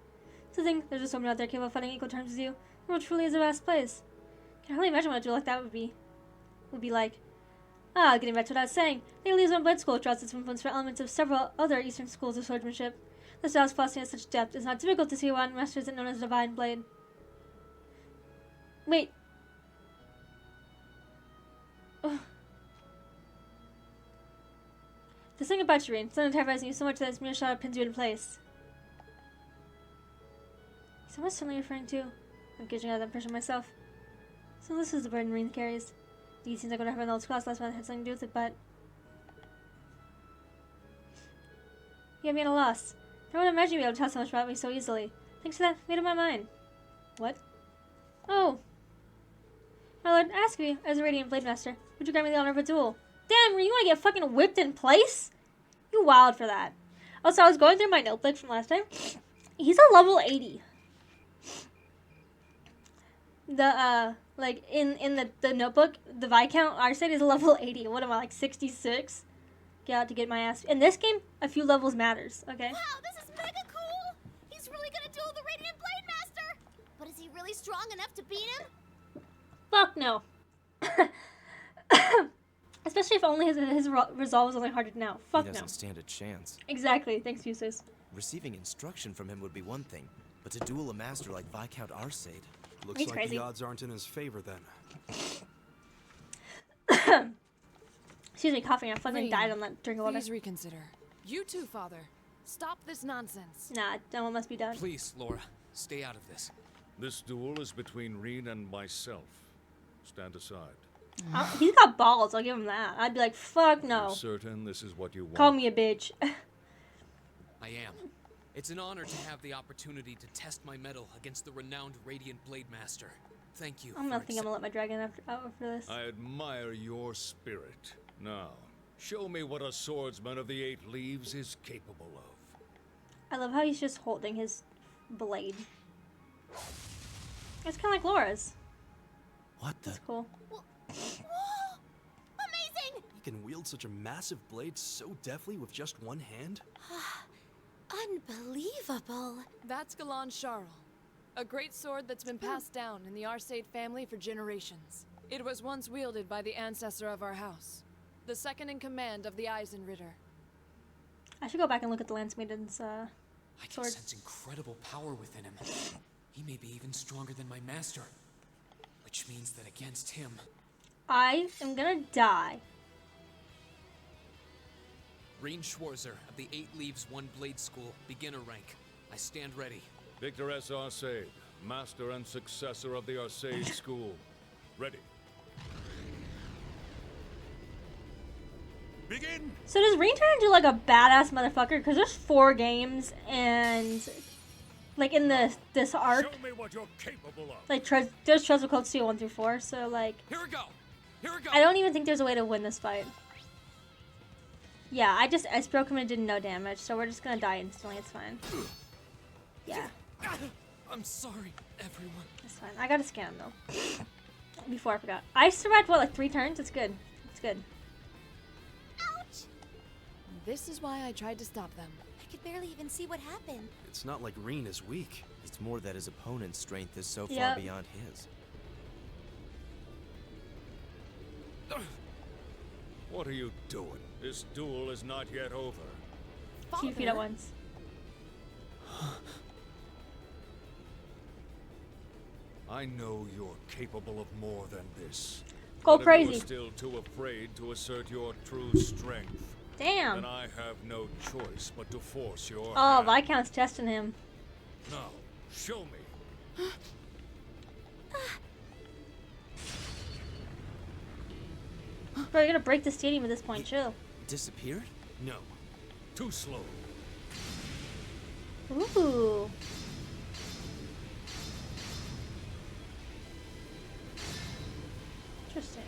To think there's just someone out there capable of fighting equal terms as you, the world truly is a vast place. I can hardly imagine what a duel like that would be. Like, getting back to what I was saying, the Leaves One Blade School draws its influence from elements of several other Eastern schools of swordsmanship. The style's philosophy has such depth, it's not difficult to see why one masters it known as Divine Blade. Wait. Ugh. This thing about you, Rain, something terrifies you so much that its mere shadow pins you in place. So what's suddenly referring to? I'm gauging out that impression myself. So this is the burden Rain carries. It seems like what I heard in the old class last month had something to do with it, but... You have me at a loss. I would imagine you'd be able to tell so much about me so easily. Thanks for that, made up my mind. What? Oh. My lord, I ask you, as a Radiant Blade Master, would you grant me the honor of a duel? Damn, you want to get fucking whipped in place? You wild for that. Also, I was going through my notebook from last time. He's a level 80. Like, in the notebook, the Viscount, our side is a level 80. What am I, like 66? Get out to get my ass. In this game, a few levels matters, okay? Wow, this is mega cool! He's really gonna duel the Radiant Blade Master! But is he really strong enough to beat him? Fuck no. Especially if only his resolve is only harder now. Fuck no. He doesn't stand a chance. Exactly. Thanks, Fusus. Receiving instruction from him would be one thing, but to duel a master like Viscount Arcade... Looks He's like crazy. the odds aren't in his favor then. Excuse me, coughing. I fucking Rain, died on that drink of water. Please reconsider. You too, Father. Stop this nonsense. Nah, that one must be done. Please, Laura, stay out of this. This duel is between Reen and myself. Stand aside. He's got balls, I'll give him that. I'd be like, fuck no. You're certain this is what you want? Call me a bitch. I am. It's an honor to have the opportunity to test my mettle against the renowned Radiant Blade Master. Thank you. I'm gonna let my dragon out after this. I admire your spirit. Now, show me what a swordsman of the 8 Leaves is capable of. I love how he's just holding his blade. It's kind of like Laura's. What the? That's cool. Whoa! Amazing! He can wield such a massive blade so deftly with just one hand? Unbelievable. That's Galan Charles, a great sword that's been passed down in the Arcade family for generations. It was once wielded by the ancestor of our house, the second in command of the Eisenritter. I should go back and look at the Lance Maiden's I can sword. sense incredible power within him. He may be even stronger than my master, which means that against him... I am gonna die. Reen Schwarzer of the 8 Leaves One Blade School, beginner rank. I stand ready. Victor S. Arcade, master and successor of the Arcade School. Ready. Begin! So does Rain turn into like a badass motherfucker? Because there's 4 games and like in this arc, Show me what you're capable of. like there's Treasure Code Steel 1 through 4. So like Here we go! Here we go! I don't even think there's a way to win this fight. Yeah, I just S-broke him and did no damage, so we're just gonna die instantly. It's fine. Yeah, I'm sorry, everyone. it's fine. I gotta scan him though. Before I forgot. I survived what, like 3 turns? It's good. It's good. this is why I tried to stop them. I could barely even see what happened. It's not like Reen is weak. It's more that his opponent's strength is so far Yep. beyond his. What are you doing? This duel is not yet over. 2 feet at once. I know you're capable of more than this. Go But if crazy. you're still too afraid to assert your true strength, Damn. then I have no choice but to force your Oh, hand. Viscount's testing him. Now, show me. Bro, you're gonna break the stadium at this point, chill. Disappeared? No. Too slow. Ooh. Interesting.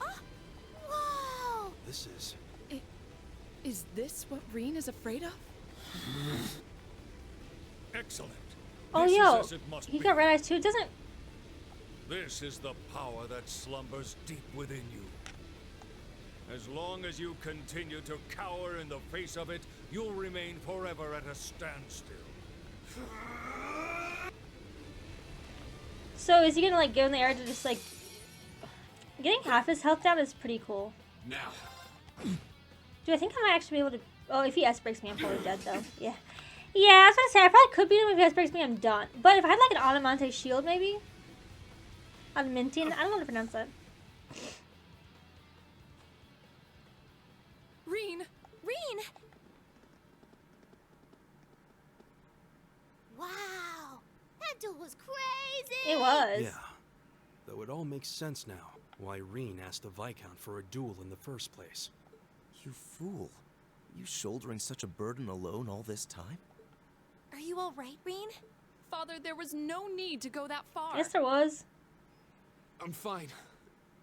Whoa! This is... Is this what Reen is afraid of? Excellent. Oh, This is yo. as it must He be. got red eyes too. It doesn't. This is the power that slumbers deep within you. As long as you continue to cower in the face of it, you'll remain forever at a standstill. So is he gonna like give him the air to just like getting half his health down is pretty cool. Now. Do I think I might actually be able to? Oh, if he S breaks me, I'm probably dead though. Yeah. Yeah, I was gonna say I probably could beat him if he S breaks me. I'm done. But if I had like an Adamante shield, maybe. Adamantian. I don't know how to pronounce that. Reen! Reen! Wow! That duel was crazy! It was. Yeah. Though it all makes sense now why Reen asked the Viscount for a duel in the first place. You fool. You shouldering such a burden alone all this time? Are you alright, Reen? Father, there was no need to go that far. Yes, there was. I'm fine.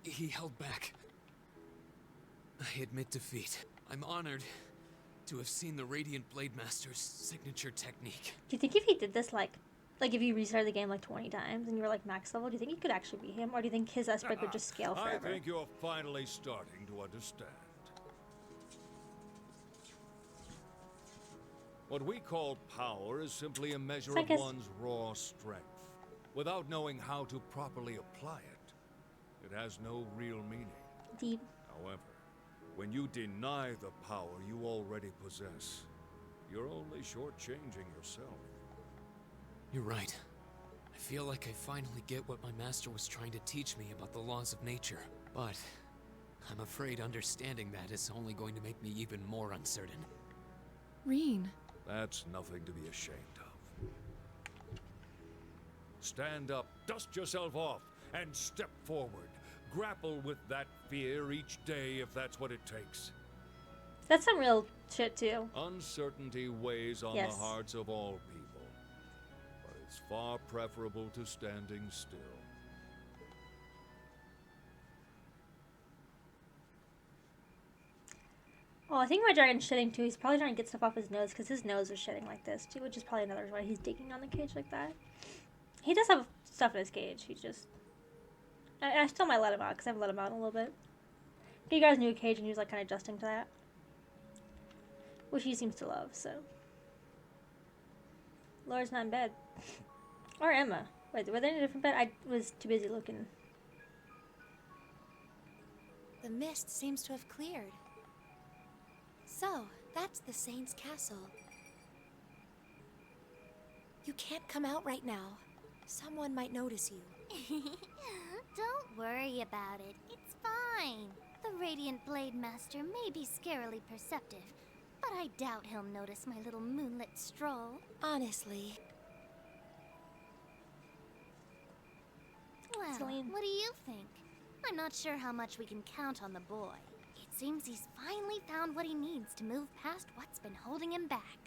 He held back. I admit defeat. I'm honored to have seen the Radiant Blade Master's signature technique. Do you think if he did this like if you restarted the game like 20 times and you were like max level, do you think you could actually beat him, or do you think his S break would just scale I forever? think you're finally starting to understand. What we call power is simply a measure So I of guess- one's raw strength. Without knowing how to properly apply it, it has no real meaning. Deep. However, when you deny the power you already possess, you're only shortchanging yourself. You're right. I feel like I finally get what my master was trying to teach me about the laws of nature. But I'm afraid understanding that is only going to make me even more uncertain. Reen. That's nothing to be ashamed of. Stand up, dust yourself off, and step forward. Grapple with that fear each day if that's what it takes. That's some real shit too. Uncertainty weighs on Yes. the hearts of all people, but it's far preferable to standing still. Oh, I think my dragon's shitting too. He's probably trying to get stuff off his nose because his nose is shitting like this too, which is probably another reason why he's digging on the cage like that. He does have stuff in his cage. He just... I still might let him out because I haven't let him out in a little bit. He got his new cage and he was like kind of adjusting to that. Which he seems to love, so... Laura's not in bed. Or Emma. Wait, were they in a different bed? I was too busy looking. The mist seems to have cleared. So, that's the Saint's castle. You can't come out right now. Someone might notice you. Don't worry about it. It's fine. The Radiant Blade Master may be scarily perceptive, but I doubt he'll notice my little moonlit stroll. Honestly. Well, Celine. what do you think? I'm not sure how much we can count on the boy. It seems he's finally found what he needs to move past what's been holding him back.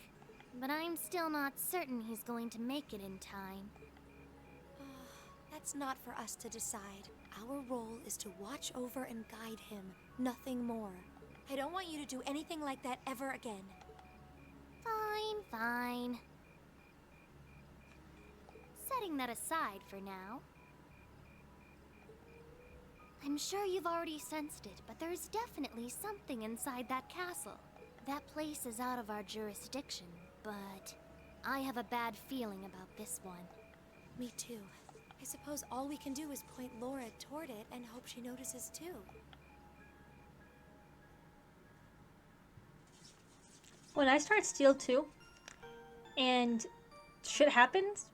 But I'm still not certain he's going to make it in time. That's not for us to decide. Our role is to watch over and guide him. Nothing more. I don't want you to do anything like that ever again. Fine, fine. Setting that aside for now. I'm sure you've already sensed it, but there's definitely something inside that castle. That place is out of our jurisdiction, but I have a bad feeling about this one. Me too. I suppose all we can do is point Laura toward it and hope she notices too. When I start Steel 2 and shit happens,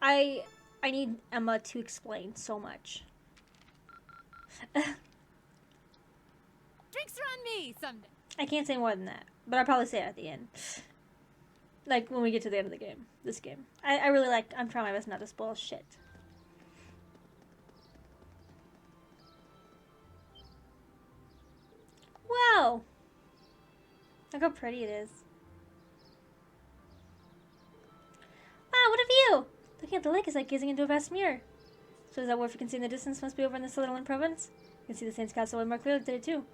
I need Emma to explain so much. Drinks are on me someday. I can't say more than that, but I'll probably say it at the end. Like, when we get to the end of the game. This game. I really like, I'm trying my best not to spoil shit. Wow! Look how pretty it is. Wow, what a view! Looking at the lake is like gazing into a vast mirror. So is that wharf you can see in the distance must be over in the Sutherland province? You can see the Saints Castle way more clearly today too.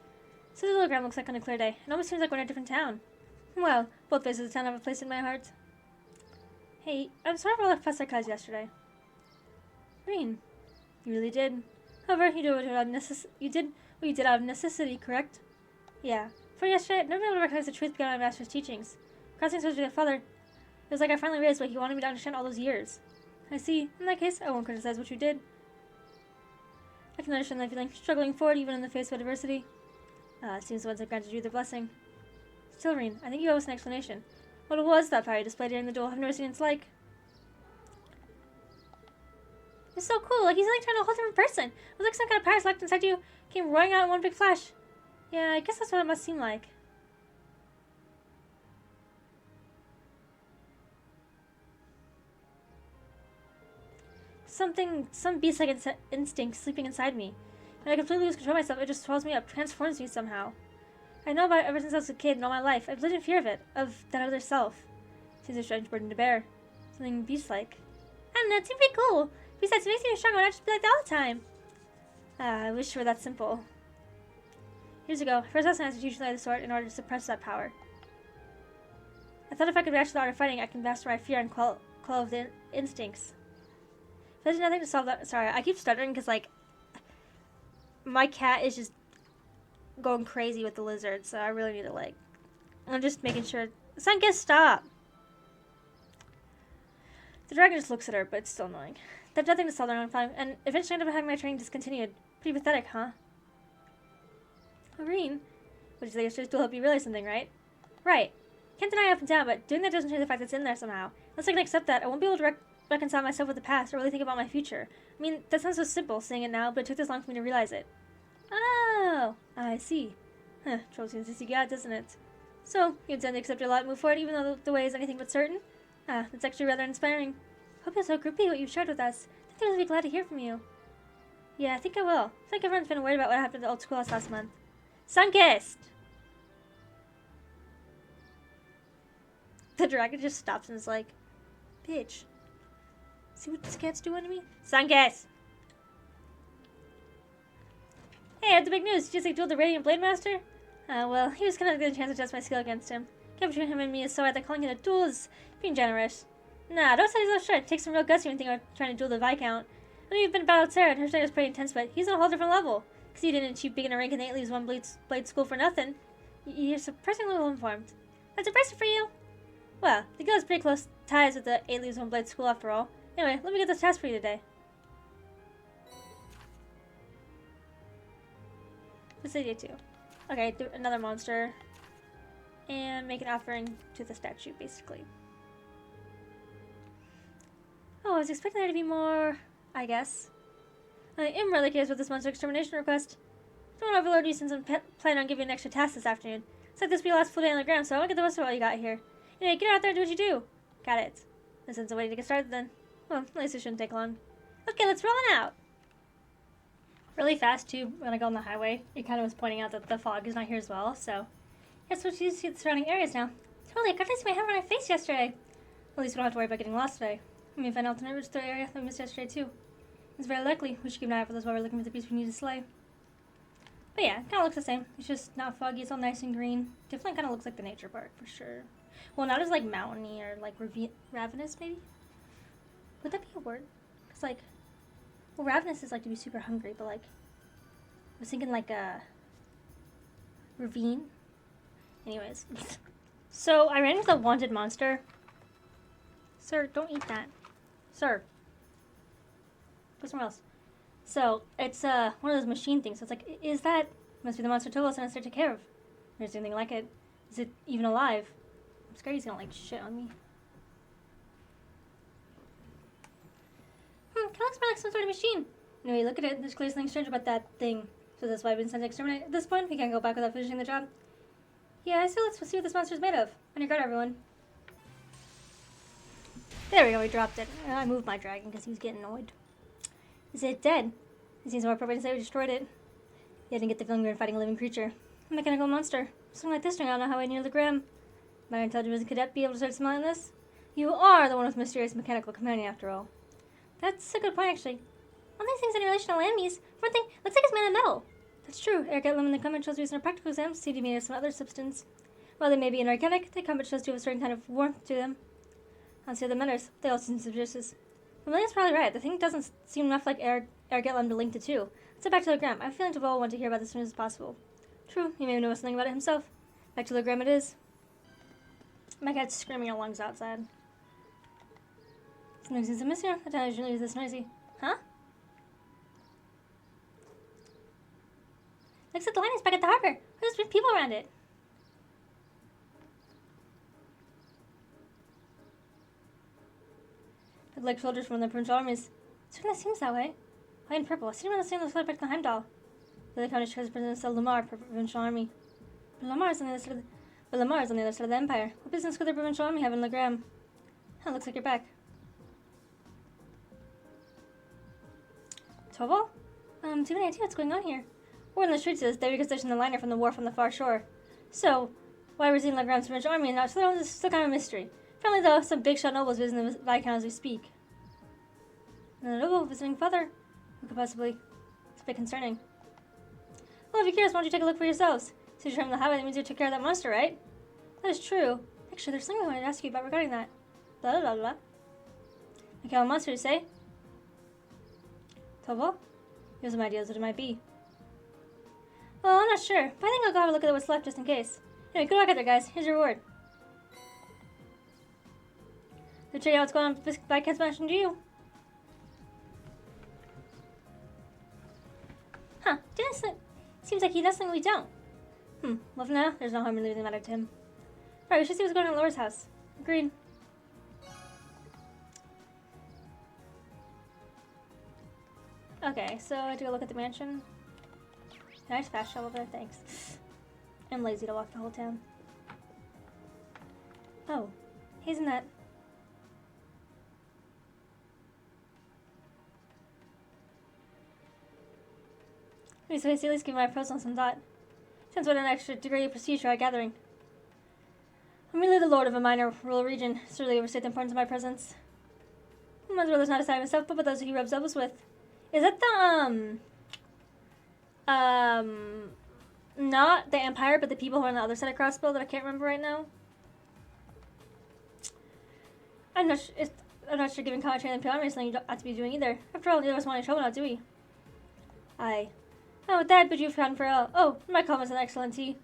So the little ground looks like on a clear day. It almost seems like we're in a different town. Well, both faces of the town have a place in my heart. Hey, I'm sorry for all the fuss I caused yesterday. Green, you really did. However, you did what you did out of necessity, correct? Yeah. For yesterday, I'd never been able to recognize the truth beyond my master's teachings. Crossing swords with your father, it was like I finally realized what he wanted me to understand all those years. I see. In that case, I won't criticize what you did. I can understand that feeling, struggling forward even in the face of adversity. It seems the ones that granted you the blessing. Still, Reen, I think you owe us an explanation. What was that power you displayed during the duel? I've never seen its like. It's so cool, like he's like trying to a whole different person. It was like some kind of power locked inside you, came roaring out in one big flash. Yeah, I guess that's what it must seem like. Some beast-like instinct sleeping inside me. When I completely lose control of myself, it just swallows me up, transforms me somehow. I know about it ever since I was a kid and all my life. I've lived in fear of it, of that other self. Seems a strange burden to bear. Something beast-like. I don't know, it seems pretty cool. Besides, it makes me stronger, not just be like that all the time. I wish it were that simple. Years ago, first lesson I had to teach the sword in order to suppress that power. I thought if I could master the art of fighting, I could master my fear and quell the instincts. If there's nothing to solve that. Sorry, I keep stuttering because, like, my cat is just going crazy with the lizard, so I really need to, like, I'm just making sure. Sunkiss, stop! The dragon just looks at her, but it's still annoying. There's nothing to solve their own problem, and eventually I ended up having my training discontinued. Pretty pathetic, huh? Irene, what did you say yesterday's duel help you realize something, right? Right. Can't deny up and down, but doing that doesn't change the fact that it's in there somehow. Unless I can accept that, I won't be able to reconcile myself with the past or really think about my future. I mean, that sounds so simple, saying it now, but it took this long for me to realize it. Oh, I see. Huh, trouble seems to seek you out, doesn't it? So, you intend to accept your lot and move forward even though the way is anything but certain? Ah, that's actually rather inspiring. Hope you'll so groupie what you've shared with us. I think I'll be glad to hear from you. Yeah, I think I will. I feel like everyone's been worried about what happened to the old schoolhouse last month. Sunkissed! The dragon just stops and is like, bitch. See what this cat's doing to me? Sunkissed! Hey, I have the big news. Did you just like dueled the Radiant Blade Master? Well, he was kind of a good chance to test my skill against him. The gap between him and me is so wide that calling it a duel is being generous. Nah, don't say so short. It takes some real guts when you think about trying to duel the Viscount. I know you've been battled Sarah, and her study was pretty intense, but he's on a whole different level. Because he didn't achieve beginner rank in the 8 Leaves 1 Blade School for nothing. You're surprisingly well informed. That's impressive for you. Well, the guild has pretty close ties with the 8 Leaves 1 Blade School after all. Anyway, let me get this task for you today. What's idea 2? Okay, do another monster. And make an offering to the statue, basically. Oh, I was expecting there to be more, I guess. I am really curious with this monster extermination request. Don't overload you since I'm planning on giving you an extra task this afternoon. It's like this will be your last full day on the ground, so I want to get the most of what you got here. Anyway, get out there and do what you do. Got it. This isn't a way to get started then. Well, at least it shouldn't take long. Okay, let's roll on out. Really fast, too, when I go on the highway. It kind of was pointing out that the fog is not here as well, so. Guess what you see the surrounding areas now. Totally, I got to see my head on my face yesterday. At least we don't have to worry about getting lost today. I mean, find out the neighborhood store area that we missed yesterday, too. It's very likely we should keep an eye out for those while we're looking for the beast we need to slay. But yeah, it kind of looks the same. It's just not foggy. It's all nice and green. Definitely kind of looks like the nature park for sure. Well, not as like mountainy or like ravenous, maybe. Would that be a word? Cause like, well, ravenous is like to be super hungry, but like, was thinking like a ravine. Anyways. So I ran into the wanted monster. Sir, don't eat that. Sir. Go somewhere else. So it's one of those machine things. So it's like, is that must be the monster Tovos and I to take care of? There's anything like it. Is it even alive? I'm scared he's gonna like shit on me. Kind of looks more like some sort of machine. Anyway, look at it. There's clearly something strange about that thing. So that's why I've been sent to exterminate. At this point, we can't go back without finishing the job. Yeah, so let's see what this monster's made of. On your guard, everyone. There we go, we dropped it. I moved my dragon because he was getting annoyed. Is it dead? It seems more appropriate to say we destroyed it. Yeah, I didn't get the feeling we were fighting a living creature. A mechanical monster. Something like this thing, I don't know how I near the gram. Might an intelligent cadet be able to start smelling this? You are the one with mysterious mechanical companion, after all. That's a good point, actually. All these things in relation to landme's. For one thing, looks like it's made of metal. That's true. Airgate lemon the comment shows used in a practical exam seem to be made of some other substance. While they may be inorganic, the comment shows to have a certain kind of warmth to them. On the other matters, they all seem suspicious. Vermilion's probably right. The thing doesn't seem enough like Airgate lemon to link the two. Let's get back to the gram. I have a feeling Deval will want to hear about this as soon as possible. True, he may know something about it himself. Back to the gram it is. My cat's screaming her lungs outside. Something seems amiss here. The town is usually this noisy. Huh? Looks like the line is back at the harbor. There's people around it. Look like soldiers from the provincial armies. It certainly seems that way. White and purple. I see them on the same float back to the Heimdall. The other county has presidents of Lamar provincial army. But Lamar is on the other side of the empire. What business could the provincial army have in Legram? Huh, looks like you're back. Toval? Do you have any idea what's going on here? Word in the streets is they reconstructed the liner from the wharf on the far shore. So, why we're seeing Legram's provincial army and not so it's still kind of a mystery. Apparently, though, some big shot nobles visiting the Viscount as we speak. And a noble visiting father? Who could possibly? It's a bit concerning. Well, if you're curious, why don't you take a look for yourselves? Since you're from the highway, that means you took care of that monster, right? That is true. Actually, there's something I wanted to ask you about regarding that. Blah, blah, blah. Okay, what monster, you say? Toval? You have some ideas what it might be. Well, I'm not sure, but I think I'll go have a look at what's left just in case. Anyway, good luck out there, guys. Here's your reward. Let's show you what's going on with Viscount Smashing to you. Huh, seems like he does something we don't. Well for now, there's no harm in leaving the matter to him. Alright, we should see what's going on at Laura's house. Agreed. Okay, so I have to go look at the mansion. Can I just fast travel there? Thanks. I'm lazy to walk the whole town. Oh, isn't that... So I at least give my proposal some thought. Since what an extra degree of prestige for our gathering. I'm really the lord of a minor rural region. Certainly overstate the importance of my presence. My brother's not aside himself, but those who he rubs elbows with. Is that the not the Empire, but the people who are on the other side of Crossbow that I can't remember right now? I'm not sure giving commentary on the PLM is something you don't have to be doing either. After all, neither of us want any trouble now, do we? Aye. Oh, with that, but you've found for all. Oh, my comments an excellency.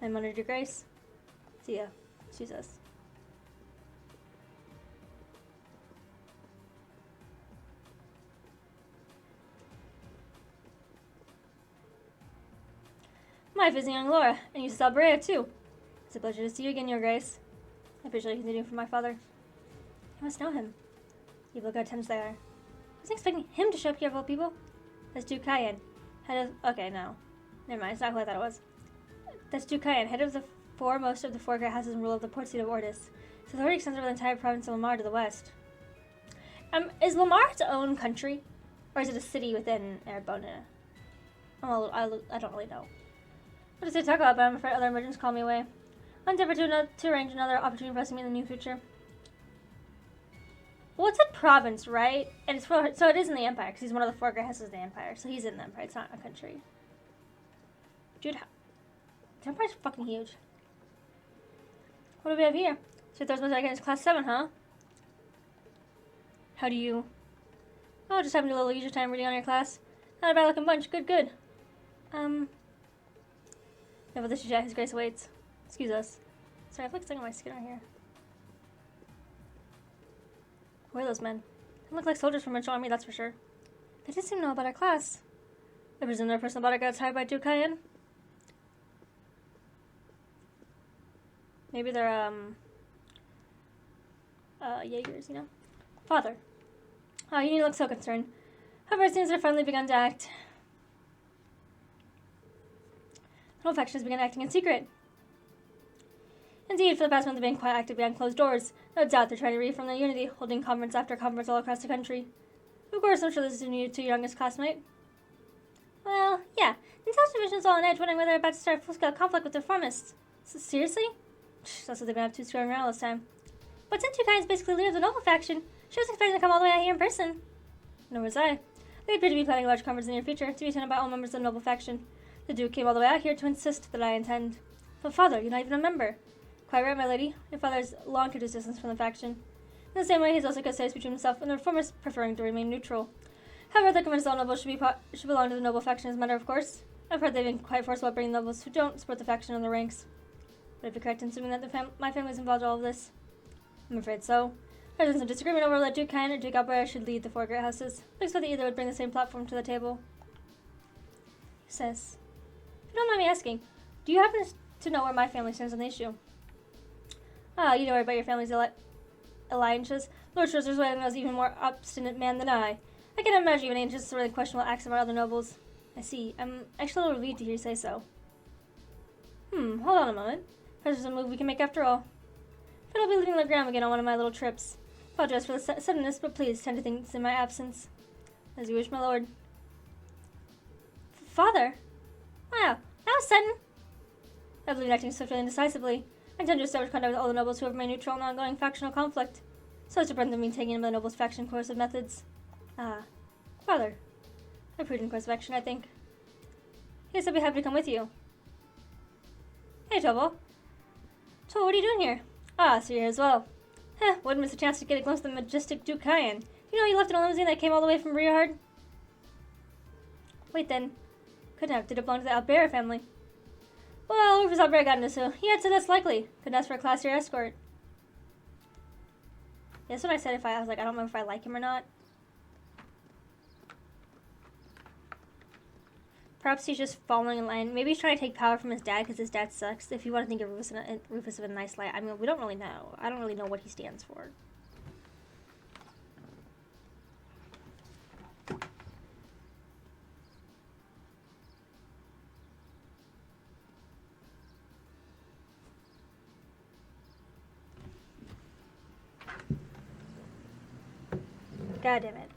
I'm honored, your grace. See ya. Jesus. My visiting young Laura, and you saw Brea too. It's a pleasure to see you again, your grace. I appreciate you continuing for my father. You must know him. Evil god tense they are. I wasn't expecting him to show up here of all people. That's Duke Cayenne. Head of... Okay, no. Never mind, it's not who I thought it was. That's Duke Cayenne, head of the foremost of the four great houses and ruler of the port seat of Ordis. His authority extends over the entire province of Lamar to the west. Is Lamar its own country? Or is it a city within Erebona? I don't really know. What does it talk about, but I'm afraid other emergents call me away. I'll endeavor to arrange another opportunity for us to meet in the near future. Well, it's a province, right? And it's so it is in the Empire, because he's one of the four great houses of the Empire. So he's in the Empire, it's not a country. Dude, the Empire's fucking huge. What do we have here? So those most against class 7, huh? How do you... Oh, just having a little leisure time reading on your class. Not a bad looking bunch, good. No, but this is His Grace waits. Excuse us. Sorry, I have like stuck on my skin right here. Who are those men? They look like soldiers from Mitchell Army, that's for sure. They didn't seem to know about our class. I presume their personal bodyguards hired by Duke Cayenne. Maybe they're, Jaegers, you know? Father. Oh, you need to look so concerned. However, it seems they've finally begun to act. The whole faction has begun acting in secret. Indeed, for the past month they've been quite active behind closed doors. No doubt they're trying to reform their unity, holding conference after conference all across the country. Of course, I'm sure this is new to your youngest classmate. Well, yeah. The Intelligence Division's all on edge, wondering whether they're about to start a full-scale conflict with the reformists. Seriously? That's what they've been up to screwing around all this time. But since is basically leader of the Noble faction, she was expecting to come all the way out here in person. Nor was I. They appear to be planning a large conference in the near future to be attended by all members of the Noble faction. The Duke came all the way out here to insist that I attend. But father, you're not even a member. Quite right, my lady. Your father's long kept his distance from the faction. In the same way, he's also kept space between himself and the reformers, preferring to remain neutral. However, the convinced all nobles should belong to the Noble faction as a matter of course. I've heard they've been quite forceful about bringing nobles who don't support the faction in the ranks. Would it be correct in assuming that my family's involved in all of this? I'm afraid so. There's been some disagreement over whether Duke Cayenne or Duke Alberta should lead the four great houses. I expect that either would bring the same platform to the table. He says, if you don't mind me asking, do you happen to know where my family stands on the issue? Ah, you know about your family's alliances. Lord Schroeder's way was even more obstinate man than I. I cannot imagine even anxious or really questionable acts of our other nobles. I see. I'm actually a little relieved to hear you say so. Hold on a moment. Perhaps there's a move we can make after all. But I'll be leaving the ground again on one of my little trips. Apologize for the suddenness, but please tend to things in my absence. As you wish, my lord. Father? Wow, that was sudden. I believe in acting swiftly and decisively. I intend to establish contact with all the nobles who have remained neutral in ongoing factional conflict, so as to prevent them being taken in by the nobles' faction course of methods. Ah, father. A prudent course of action, I think. Yes, I'd be happy to come with you. Hey, Tobal. Tobal, what are you doing here? Ah, so you're here as well. Heh, wouldn't miss a chance to get a glimpse of the majestic Duke Cayenne. You know you left in a limousine that came all the way from Riehard? Wait then. Couldn't have. Did it belong to the Albera family? Well, Rufus Albera got into so. Yeah, so that's likely. Couldn't ask for a classier escort. Yeah, that's what I said I was like, I don't know if I like him or not. Perhaps he's just following in line. Maybe he's trying to take power from his dad because his dad sucks. If you want to think of Rufus in a nice light. I mean, we don't really know. I don't really know what he stands for. God damn it.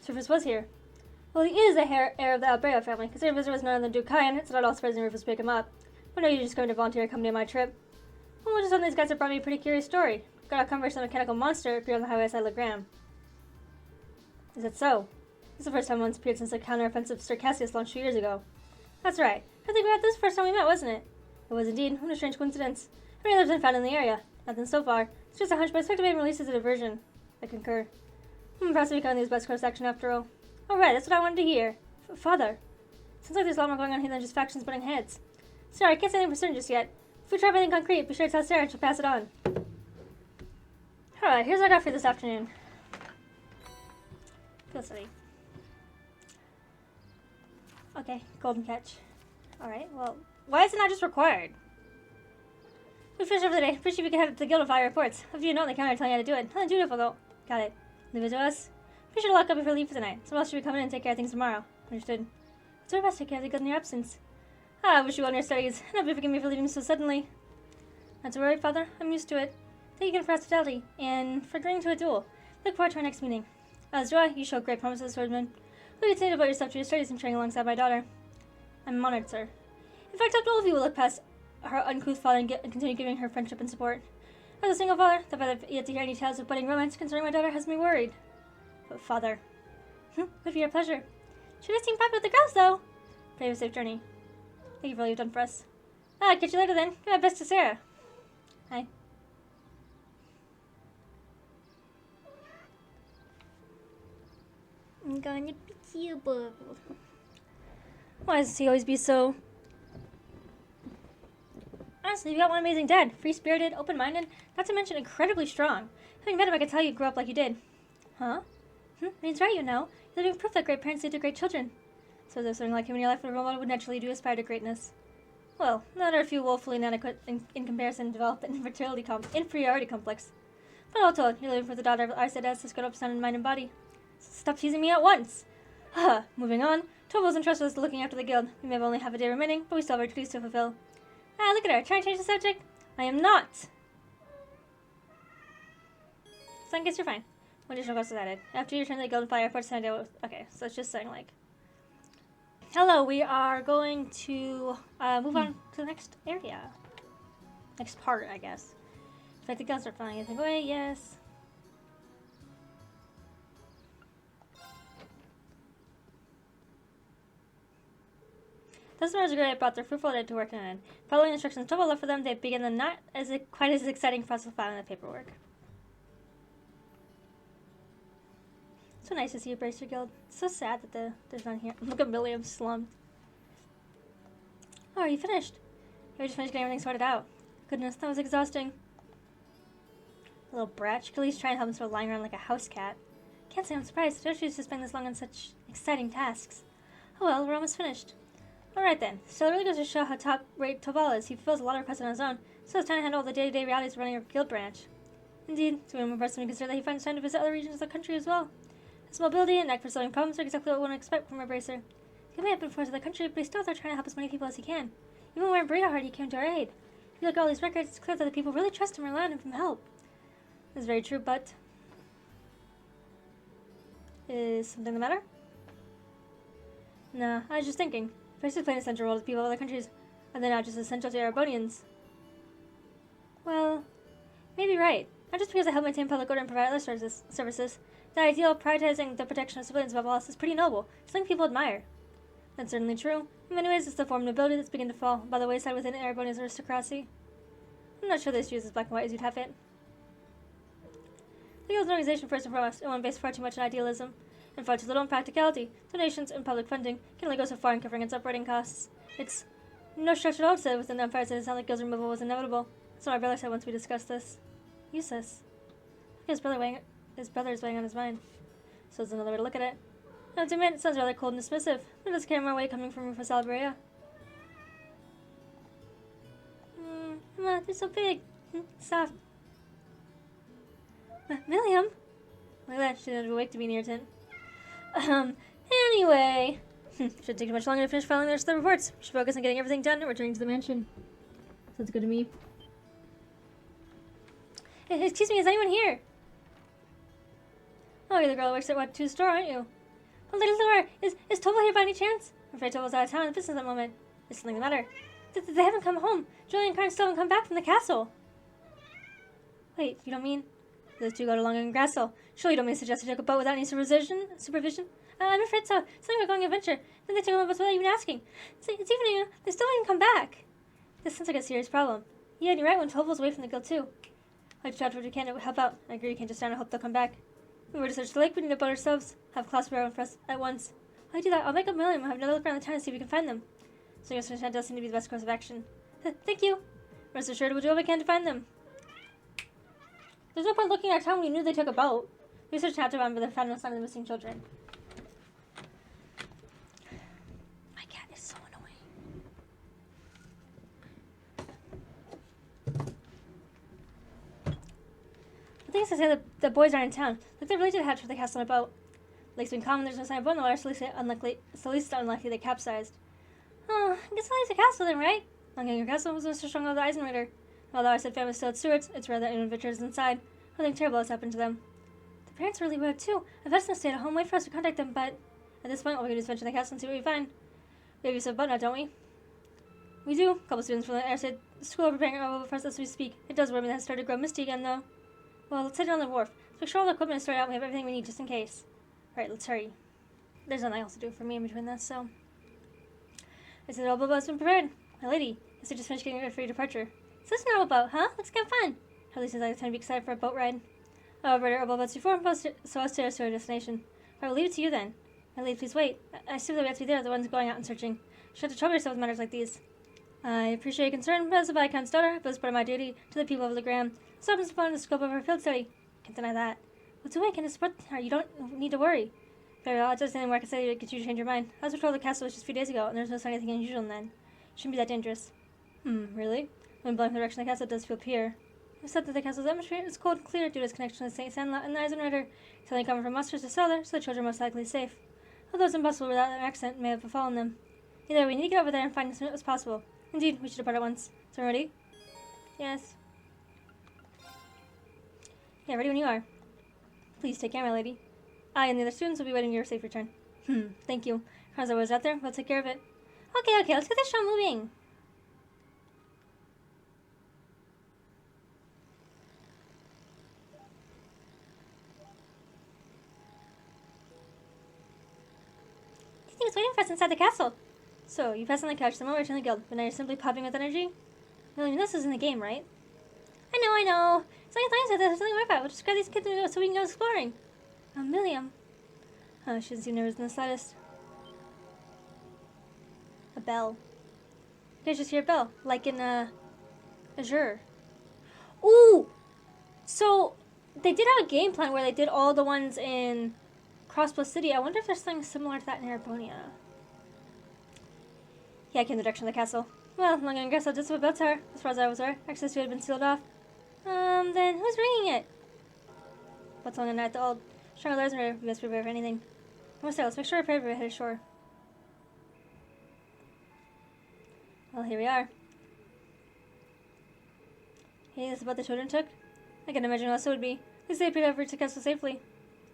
Rufus was here. Well, he is the heir of the Albera family. Considering visitor was none other than Duke Cayenne, it's not all surprising Rufus pick him up. But no, you're just going to volunteer to accompany my trip. Well, just some of these guys have brought me a pretty curious story. Got a conversation with a mechanical monster appeared on the highway outside Legram. Is that so? This is the first time one's appeared since the counter-offensive Circassius launched 2 years ago. That's right. I think this was the first time we met, wasn't it? It was indeed. What a strange coincidence. How many others have been found in the area? Nothing so far. It's just a hunch, but I expect to be released as a diversion. I concur. Perhaps we become these best course action after all. Alright, that's what I wanted to hear. Father. Seems like there's a lot more going on here than just factions butting heads. Sorry, I can't say anything for certain just yet. If we try anything concrete, be sure to tell Sarah and she'll pass it on. Alright, here's what I got for you this afternoon. Feel silly. Okay, golden catch. Alright, well, why is it not just required? We finished over the day. Appreciate we can have the guild of fire reports. Have you know the counter telling you how to do it? Nothing too difficult. Got it. Leave it to us. Be sure to lock up before leave for tonight. Someone else should be coming in and take care of things tomorrow. Understood. It's our best to take care of the guild in your absence. I wish you well in your studies. And hope you forgive me for leaving so suddenly. Not to worry, Father. I'm used to it. Thank you again for hospitality and for agreeing to a duel. Look forward to our next meeting. As do I. You show great promise as a swordsman. Will you continue to devote yourself to your studies and training alongside my daughter? I'm honored, sir. In fact, I hope all of you will look past her uncouth father and continue giving her friendship and support. As a single father, the fact that I've yet to hear any tales of budding romance concerning my daughter has me worried. But father. Would be your pleasure. Should have seen Papa with the girls, though. Pray you a safe journey. Thank you for all you've done for us. Catch you later then. Give my best to Sarah. Hi. I'm gonna pick you up. Why does he always be so... Honestly, you got one amazing dad. Free-spirited, open-minded, not to mention incredibly strong. Having met him, I could tell you grew up like you did. Huh? Means right, you know. You're living proof that great parents lead to great children. So there's something like him in your life that a role model would naturally do aspire to greatness. Well, not are a few woefully inadequate in comparison develop an inferiority complex. But all told, you're living for the daughter of our said as has grown up sound in mind and body. So stop teasing me at once! Moving on. Tobo's entrusted us with looking after the guild. We may only have a day remaining, but we still have our duties to fulfill. Look at her, trying to change the subject? I am not! So I guess you're fine. One additional cost is added. After you return to the guild and file your report, send it. Okay, so it's just saying, like... Hello, we are going to move on to the next area. Next part, I guess. If I think I'll start filing anything away, yes. Customers are great about their fruitful day to work in. Following instructions Tobo left for them, they begin the not as quite as exciting process of filing the paperwork. So nice to see you, Bracer Guild. It's so sad that there's none here. Look at William slumped. Oh, are you finished? You just finished getting everything sorted out. Goodness, that was exhausting. The little brat. She could at least try and help him instead of lying around like a house cat. Can't say I'm surprised. I she used to spend this long on such exciting tasks. Oh well, we're almost finished. Alright then. Still, it really goes to show how top-rate Tobal is. He fulfills a lot of requests on his own, so it's time to handle all the day-to-day realities of running a guild branch. Indeed, it's even more impressive to consider that he finds time to visit other regions of the country as well. His mobility and knack for solving problems are exactly what one would expect from a bracer. He may have been forced to the country, but he's still out there trying to help as many people as he can. Even when Brita Hardy came to our aid. If you look at all these records, it's clear that the people really trust him and rely on him for help. That's very true, but... Is something the matter? Nah, I was just thinking. Bracer's playing a central role to people of other countries, and they're not just essential to Erebonians. Well, maybe right. Not just because I help maintain public order and provide other services. The ideal of prioritizing the protection of civilians above all else is pretty noble. It's something people admire. That's certainly true. In many ways, it's the form of nobility that's beginning to fall by the wayside within Erebonia's aristocracy. I'm not sure this view is as black and white as you'd have it. The Guild is an organization first and foremost, and one based far too much on idealism, and far too little on practicality. Donations and public funding can only go so far in covering its operating costs. It's no stretch at all to say within the Empire that it's not like Guild's removal was inevitable. So my brother said once we discussed this. Useless. His brother is weighing on his mind. So it's another way to look at it. Now, to admit, it sounds rather cold and dismissive, but it does carry more weight coming from Rufus Alberia. They're so big. Soft. William? Look at that, she didn't awake to be in the irritant. Anyway. Shouldn't take much longer to finish filing the rest of the reports. Should focus on getting everything done and returning to the mansion. Sounds good to me. Hey, excuse me, is anyone here? Oh, you're the girl who works at What 2 store, aren't you? Oh, Lady Laura, is Tobo here by any chance? I'm afraid Tobo's out of town on business at the moment. Is something the matter? They haven't come home. Julie and Karn still haven't come back from the castle. Wait, you don't mean... Those two got along in Grassel. Surely you don't mean to suggest they took a boat without any supervision? I'm afraid so. It's something about going adventure. Then they took a boat without even asking. It's even, they still haven't come back. This sounds like a serious problem. Yeah, and you're right when Tobo's away from the guild too. I tried what we can to help out. I agree we can't just stand and hope they'll come back. If we were to search the lake, we need a boat ourselves. Have class for us at once. While I do that, I'll make up William and have another look around the town to see if we can find them. So I guess that does seem to be the best course of action. Thank you. Rest assured we'll do what we can to find them. There's no point looking at our town when you knew they took a boat. We searched after them, but they found no sign of the missing children. My cat is so annoying. The thing is to say the boys aren't in town. Look, they're really to head for the castle on a boat. Lake's been calm and there's no sign of boat in the water, so it's the least unlikely they capsized. Oh, I guess I'll leave the castle then, right? Long Hanger Castle was Mr. Strong of the Eisenritter. Although our said family is still at Stewart's, it's rare that anyone ventures inside. Nothing terrible has happened to them. The parents are really weird too. I've asked them to stay at home, wait for us to contact them, but at this point all we can do is venture in the castle and see what we find. We have use of a boat now, don't we? We do. A couple students from the airside school are preparing our boat for us as we speak. It does worry me that it started to grow misty again though. Well, let's head down the wharf. Let's make sure all the equipment is sorted out and we have everything we need just in case. Alright, let's hurry. There's nothing else to do for me in between this, so... I said all the boat's been prepared. My lady, I just finished getting ready for your departure. So this is an old boat, huh? Looks kind of fun. At least since I tend to be excited for a boat ride. However, our boats before so us to our destination. I will leave it to you then. Lady, please wait. I assume that we have to be there, the ones going out and searching. You should have to trouble yourself with matters like these. I appreciate your concern, but as a Viscount's daughter, but as part of my duty to the people of Legram, this happens upon the scope of our field study. Can't deny that. Well, do I can support her? You don't need to worry. Very well, I'll just anything where I can say to get you to change your mind. I was patrolling the castle just a few days ago, and there's no sign of anything unusual in that. It shouldn't be that dangerous. Really? When blowing the direction of the castle does feel pure. I've said that the castle's atmosphere is cold and clear due to its connection to the St. Sandlot and the Eisen Rider. It's only coming from monsters to cellar, so the children are most likely safe. Although it's impossible without an accident may have befallen them. Either way, we need to get over there and find as soon as possible. Indeed, we should depart at once. So ready? Yes. Yeah, ready when you are. Please take care, my lady. I and the other students will be waiting for your safe return. Thank you. As I was out there, we'll take care of it. Okay, let's get this show moving. I think it's waiting for us inside the castle. So, you passed on the couch, the moment we return to the guild, but now you're simply popping with energy? Well, you know this isn't a game, right? I know. Something said there's something right about. We'll just grab these kids so we can go exploring. Milliam. Oh, she doesn't seem nervous in the slightest. A bell. You guys just hear a bell, like in Azure. Ooh! So, they did have a game plan where they did all the ones in Crossbow City. I wonder if there's something similar to that in Arabonia. Yeah, I came in the direction of the castle. Well, I'm not gonna guess I'll just a bell tower. As far as I was aware, access to it had been sealed off. Then who's ringing it? What's on the night? The old stronger lives and we must prepare for anything. Let's make sure we're prepared for head ashore. Well, here we are. Hey, this is what the children took? I can imagine what else it would be. At least they prepared for it to castle safely.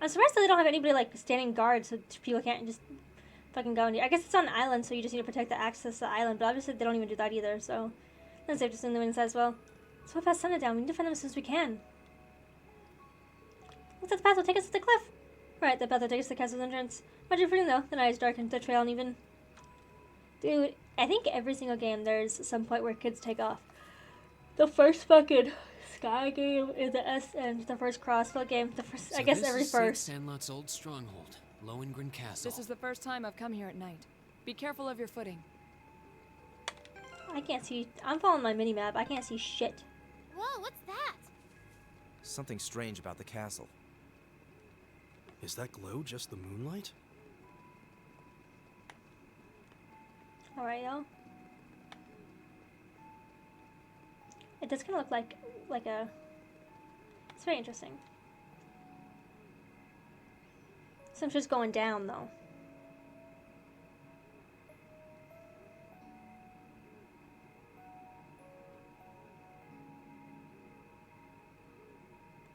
I'm surprised that they don't have anybody like standing guard so people can't just fucking go in here. I guess it's on an island, so you just need to protect the access to the island, but obviously they don't even do that either, so then safe to assume them inside as well. So what past sundown? We need to find them as soon as we can. Looks like the path will take us to the cliff. Right, the path will take us to the castle's entrance. Much of freedom though, the night is dark and the trail uneven. Dude, I think every single game there's some point where kids take off. The first fucking Sky game is the S and the first Crossfield game. The first, so I guess every first. St. Sandlot's old stronghold, Lohengrin Castle. This is the first time I've come here at night. Be careful of your footing. I can't see. I'm following my mini map. I can't see shit. Whoa, what's that? Something strange about the castle. Is that glow just the moonlight? Alright, y'all. It does kind of look like a... It's very interesting. So I'm just going down, though.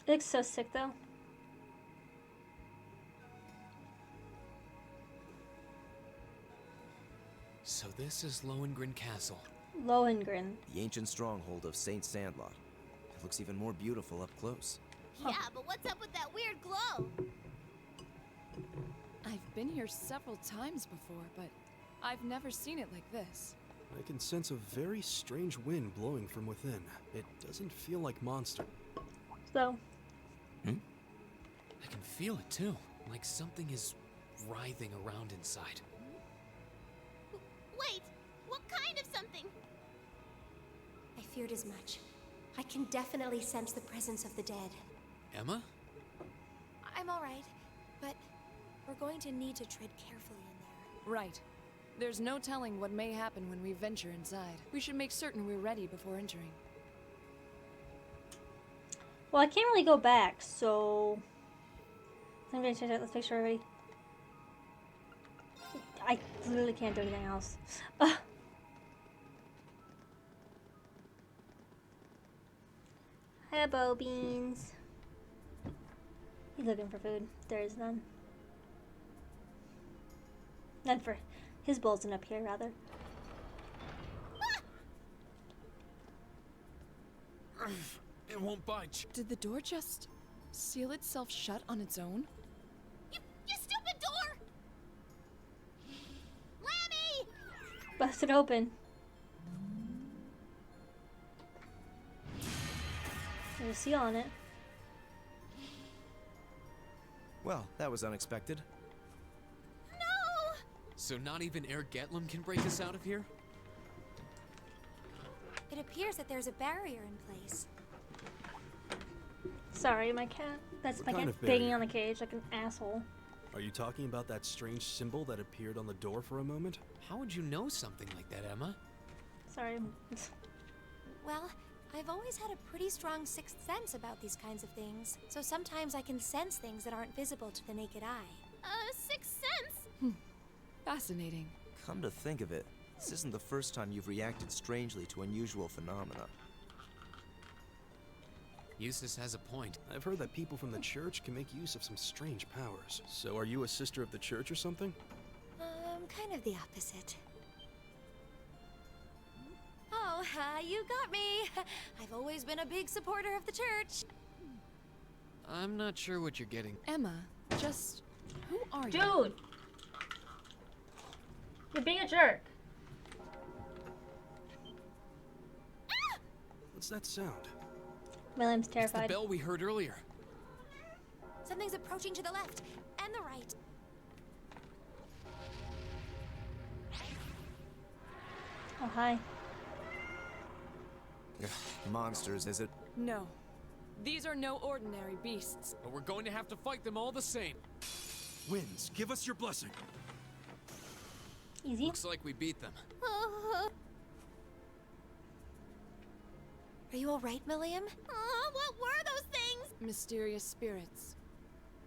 It looks so sick, though. So this is Lohengrin Castle. Lohengrin. The ancient stronghold of St. Sandlot. It looks even more beautiful up close. Yeah, but what's up with that weird glow? I've been here several times before, but I've never seen it like this. I can sense a very strange wind blowing from within. It doesn't feel like monster. So. I can feel it too, like something is writhing around inside. Wait, what kind of something? I feared as much. I can definitely sense the presence of the dead. Emma? I'm alright, but we're going to need to tread carefully in there. Right. There's no telling what may happen when we venture inside. We should make certain we're ready before entering. Well, I can't really go back, so... I'm gonna check it. Let's make sure we're ready. I literally can't do anything else. Hello, Beans. He's looking for food. There is none. None for his bowl's up here, rather. It won't budge. Did the door just seal itself shut on its own? You stupid door! Lammy! Bust it open. There's a seal on it. Well, that was unexpected. So not even Air Getlum can break us out of here? It appears that there's a barrier in place. Sorry, my cat. That's What my kind cat of banging barrier? on the cage like an asshole. Are you talking about that strange symbol that appeared on the door for a moment? How would you know something like that, Emma? Sorry. Well, I've always had a pretty strong sixth sense about these kinds of things, so sometimes I can sense things that aren't visible to the naked eye. Sixth sense? Fascinating. Come to think of it, this isn't the first time you've reacted strangely to unusual phenomena. Eustace has a point. I've heard that people from the church can make use of some strange powers. So are you a sister of the church or something? Kind of the opposite. Oh, you got me. I've always been a big supporter of the church. I'm not sure what you're getting. Emma, just who are you? Dude! You're being a jerk. What's that sound? William's It's the terrified. bell we heard earlier. Something's approaching to the left and the right. Oh, hi. Monsters, is it? No. These are no ordinary beasts. But we're going to have to fight them all the same. Winds, give us your blessing. Easy. Looks like we beat them. Are you all right, Milliam? What were those things? Mysterious spirits.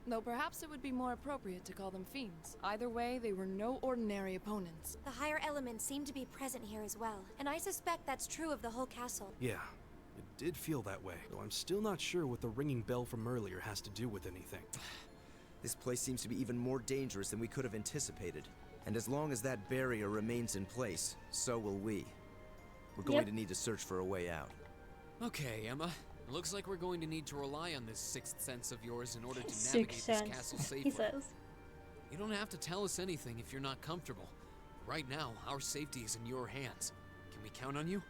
Though perhaps it would be more appropriate to call them fiends. Either way, they were no ordinary opponents. The higher elements seem to be present here as well, and I suspect that's true of the whole castle. Yeah, it did feel that way, though I'm still not sure what the ringing bell from earlier has to do with anything. This place seems to be even more dangerous than we could have anticipated. And as long as that barrier remains in place, so will we. We're going to need to search for a way out. Okay, Emma. Looks like we're going to need to rely on this sixth sense of yours in order to navigate Sixth this sense, castle he safely. says. You don't have to tell us anything if you're not comfortable. Right now, our safety is in your hands. Can we count on you?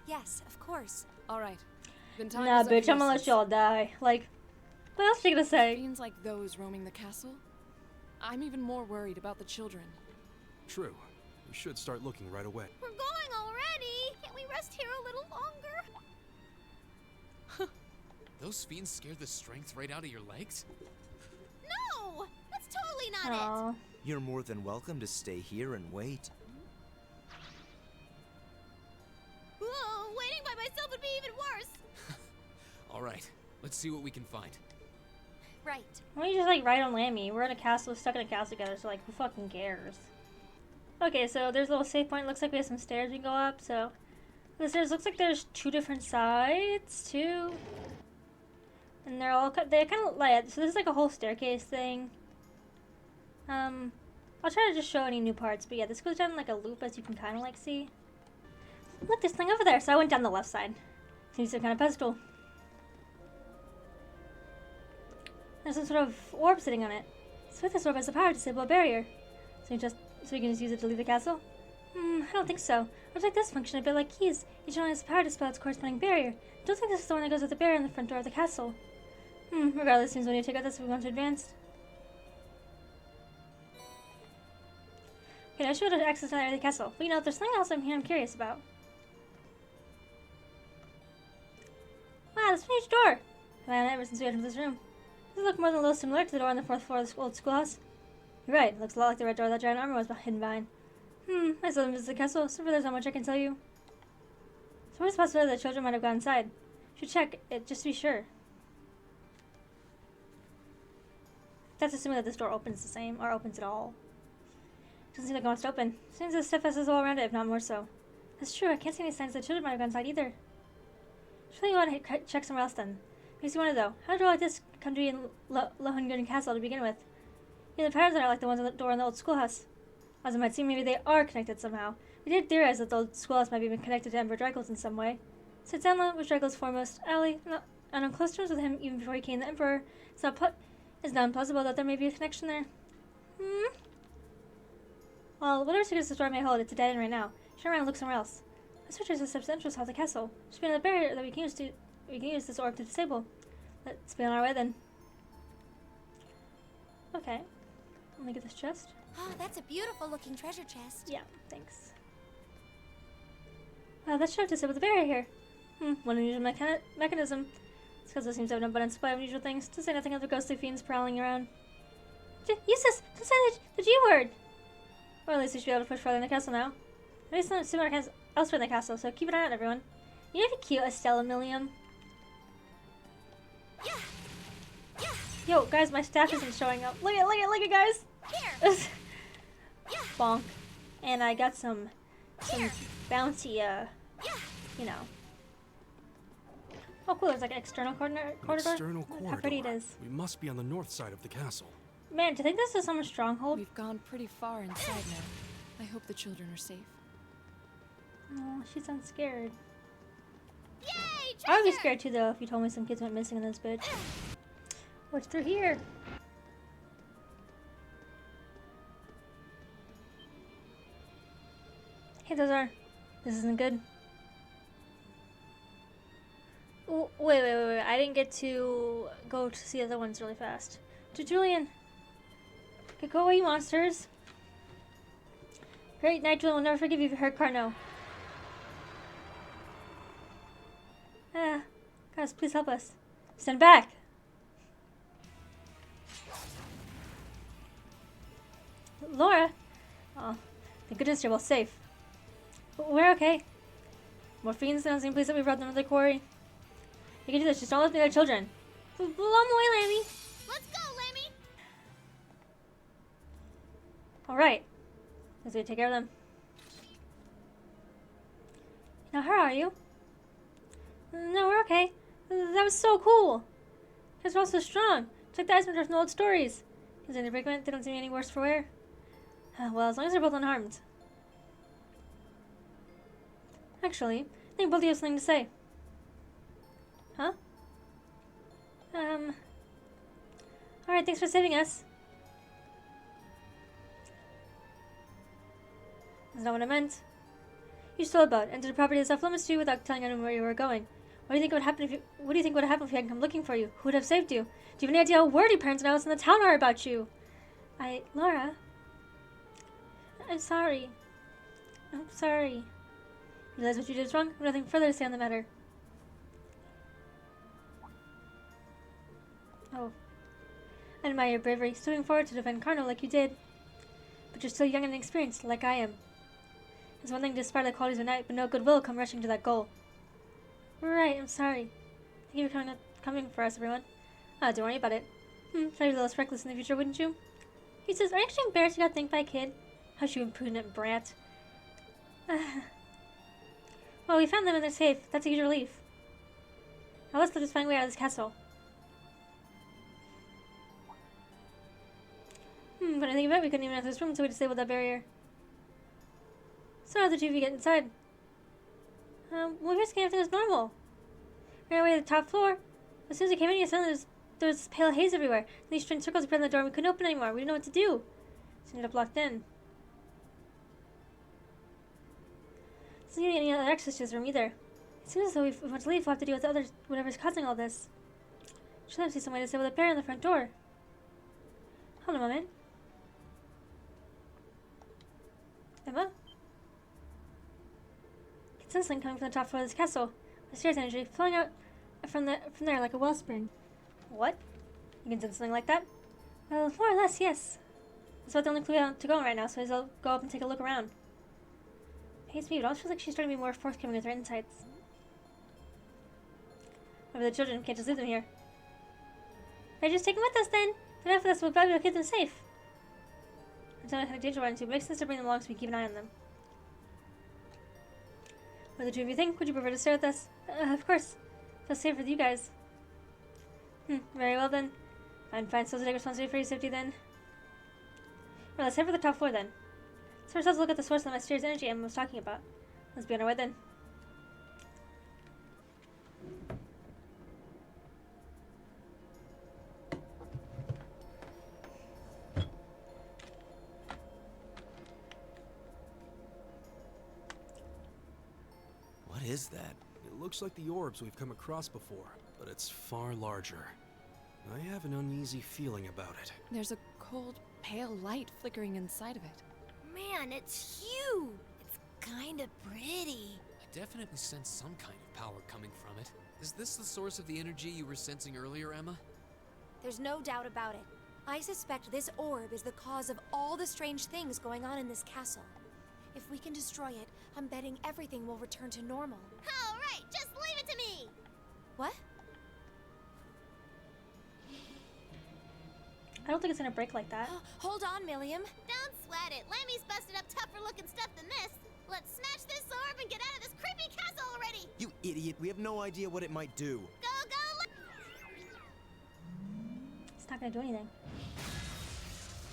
Yes, of course. All right. Then time Nah, is of bitch, the I'm gonna let essence. y'all die. Like, what else are you gonna say? Fiends like those roaming the castle? I'm even more worried about the children. True. We should start looking right away. We're going already. Can't we rest here a little longer? Those fiends scare the strength right out of your legs? No! That's totally not it. Aw. You're more than welcome to stay here and wait. Whoa, waiting by myself would be even worse. Alright, let's see what we can find. Right. Why don't you just like ride on Lammy? We're in a castle, stuck in a castle together, so like, who fucking cares? Okay, so there's a little safe point. Looks like we have some stairs we can go up, so. The stairs looks like there's two different sides, too. And they're all, they kind of light. So this is like a whole staircase thing. I'll try to just show any new parts, but yeah, this goes down like a loop, as you can kind of like see. Look, this thing over there. So I went down the left side. Seems some kind of pedestal. There's some sort of orb sitting on it. So this orb has the power to disable a barrier. So we can just use it to leave the castle? I don't think so. Orbs like this function a bit like keys. Each one has the power to spell its corresponding barrier. Don't think this is the one that goes with the barrier in the front door of the castle. Regardless, seems when you take out this, we want to advance. Okay, I should be able to access that area of the castle. But you know, there's something else I'm curious about. Wow, that's a huge door! Man, ever since we entered this room. Does it look more than a little similar to the door on the fourth floor of the old schoolhouse? You're right, it looks a lot like the red door that giant armor was hidden behind. I still haven't visited the castle, so there's not much I can tell you. So what is the possibility that children might have gone inside? Should check it just to be sure. That's assuming that this door opens the same, or opens at all. Doesn't seem like it wants to open. Seems as stiff as is all around it, if not more so. That's true, I can't see any signs that children might have gone inside either. Surely you want to check somewhere else then. Makes you wonder though, how did a door like this come to be in Lohengrin Castle to begin with? Yeah, the patterns are like the ones on the door in the old schoolhouse. As it might seem, maybe they are connected somehow. We did theorize that the old schoolhouse might be connected to Emperor Dracula's in some way. Since Anla was Dracula's foremost ally, and on close terms with him even before he became the Emperor, it's not implausible that there may be a connection there. Well, whatever secrets the door may hold, it's a dead end right now. Turn around and look somewhere else. Let's search the steps entrance of the castle. There's be another barrier that we can use this orb to disable. Let's be on our way then. Okay. Let me get this chest. Oh, that's a beautiful looking treasure chest. Yeah, thanks. Wow, that show just with the barrier here. One unusual mechanism. It's because it seems to have an abundant supply of unusual things, to say nothing of the ghostly fiends prowling around. Eustace, don't say the G word! Or at least we should be able to push farther in the castle now. At least some supermarkets elsewhere in the castle, so keep an eye on everyone. You have a cute Estella Millium. Yo, guys, my staff isn't showing up. Look at, guys! Here. Bonk. And I got some bouncy, you know. Oh, cool, there's like an external corridor. External Look corridor. how pretty it is. We must be on the north side of the castle. Man, do you think this is someone's stronghold? We've gone pretty far inside now. I hope the children are safe. No, she sounds scared. Yay! I would be treasure! scared too, though, if you told me some kids went missing in this bitch. What's through here? Hey, this isn't good. Oh, wait. I didn't get to go to see the other ones really fast. To Julian. Okay, go away, you monsters. Great night, Julian. We'll never forgive you if you hurt Carno. Guys, please help us. Stand back. Laura. Oh, thank goodness you're both safe. We're okay. More fiends than the same place that we brought them to the quarry. You can do this, just don't let the other children. Blow them away, Lammy. Let's go, Lammy! Alright. Let's go take care of them. Now, how are you? No, we're okay. That was so cool. Because we're all so strong. It's like the Iceman from the old stories. Because in the predicament, they don't seem any worse for wear. Well, as long as they're both unharmed. Actually, I think both of you have something to say. Huh? Alright, thanks for saving us. That's not what I meant. You stole a boat, entered the property that's off limits to you without telling anyone where you were going. What do you think would happen if we hadn't come looking for you? Who would have saved you? Do you have any idea how worried your parents and I was in the town are about you? Laura. I'm sorry. I'm sorry. You realize what you did is wrong? I have nothing further to say on the matter. Oh. I admire your bravery, stepping forward to defend Carno like you did. But you're still young and inexperienced, like I am. It's one thing to aspire the qualities of a knight, but no goodwill come rushing to that goal. Right, I'm sorry. Thank you for coming for us, everyone. Don't worry about it. Try to be a little less reckless in the future, wouldn't you? He says, are you actually embarrassed you got thanked by a kid? Hush, you imprudent brat. Well, we found them and they're safe. That's a huge relief. Now let's just find a way out of this castle. But I think about it, we couldn't even enter this room until we disabled that barrier. So how did the two of you get inside? Well, we were scanning everything was normal. Right away to the top floor. As soon as we came in here, suddenly there was this pale haze everywhere. And these strange circles appeared on the door and we couldn't open anymore. We didn't know what to do. So we ended up locked in. There doesn't seem to be any other access to this room either. It seems as though if we want to leave, we'll have to deal with whatever's causing all this. Should have seen some way to disable the barrier on the front door. Hold on a moment. Emma? I can sense something coming from the top floor of this castle. Mysterious energy flowing out from there like a wellspring. What? You can sense something like that? Well, more or less, yes. That's about the only clue we have to go on right now, so I'll go up and take a look around. Hates me, but it also feels like she's trying to be more forthcoming with her insights. Maybe the children can't just leave them here. Better just take them with us then. Then after this, we'll probably keep them safe. I don't know how danger we're into, but it makes sense to bring them along so we keep an eye on them. What do the two of you think? Would you prefer to stay with us? Of course. Feels safe with you guys. Very well then. Fine. So I'll take responsibility for your safety then. Well, let's head for the top floor then. So first, let's look at the source of the mysterious energy Emma was talking about. Let's be on our way then. What is that? It looks like the orbs we've come across before, but it's far larger. I have an uneasy feeling about it. There's a cold pale light flickering inside of it. Man, it's huge. It's kind of pretty. I definitely sense some kind of power coming from it. Is this the source of the energy you were sensing earlier, Emma? There's no doubt about it. I suspect this orb is the cause of all the strange things going on in this castle. If we can destroy it, I'm betting everything will return to normal. All right, just leave it to me. What? I don't think it's gonna break like that. Hold on, Milliam. Don't sweat it. Lammy's busted up tougher looking stuff than this. Let's smash this orb and get out of this creepy castle already. You idiot, we have no idea what it might do. Go, It's not gonna do anything.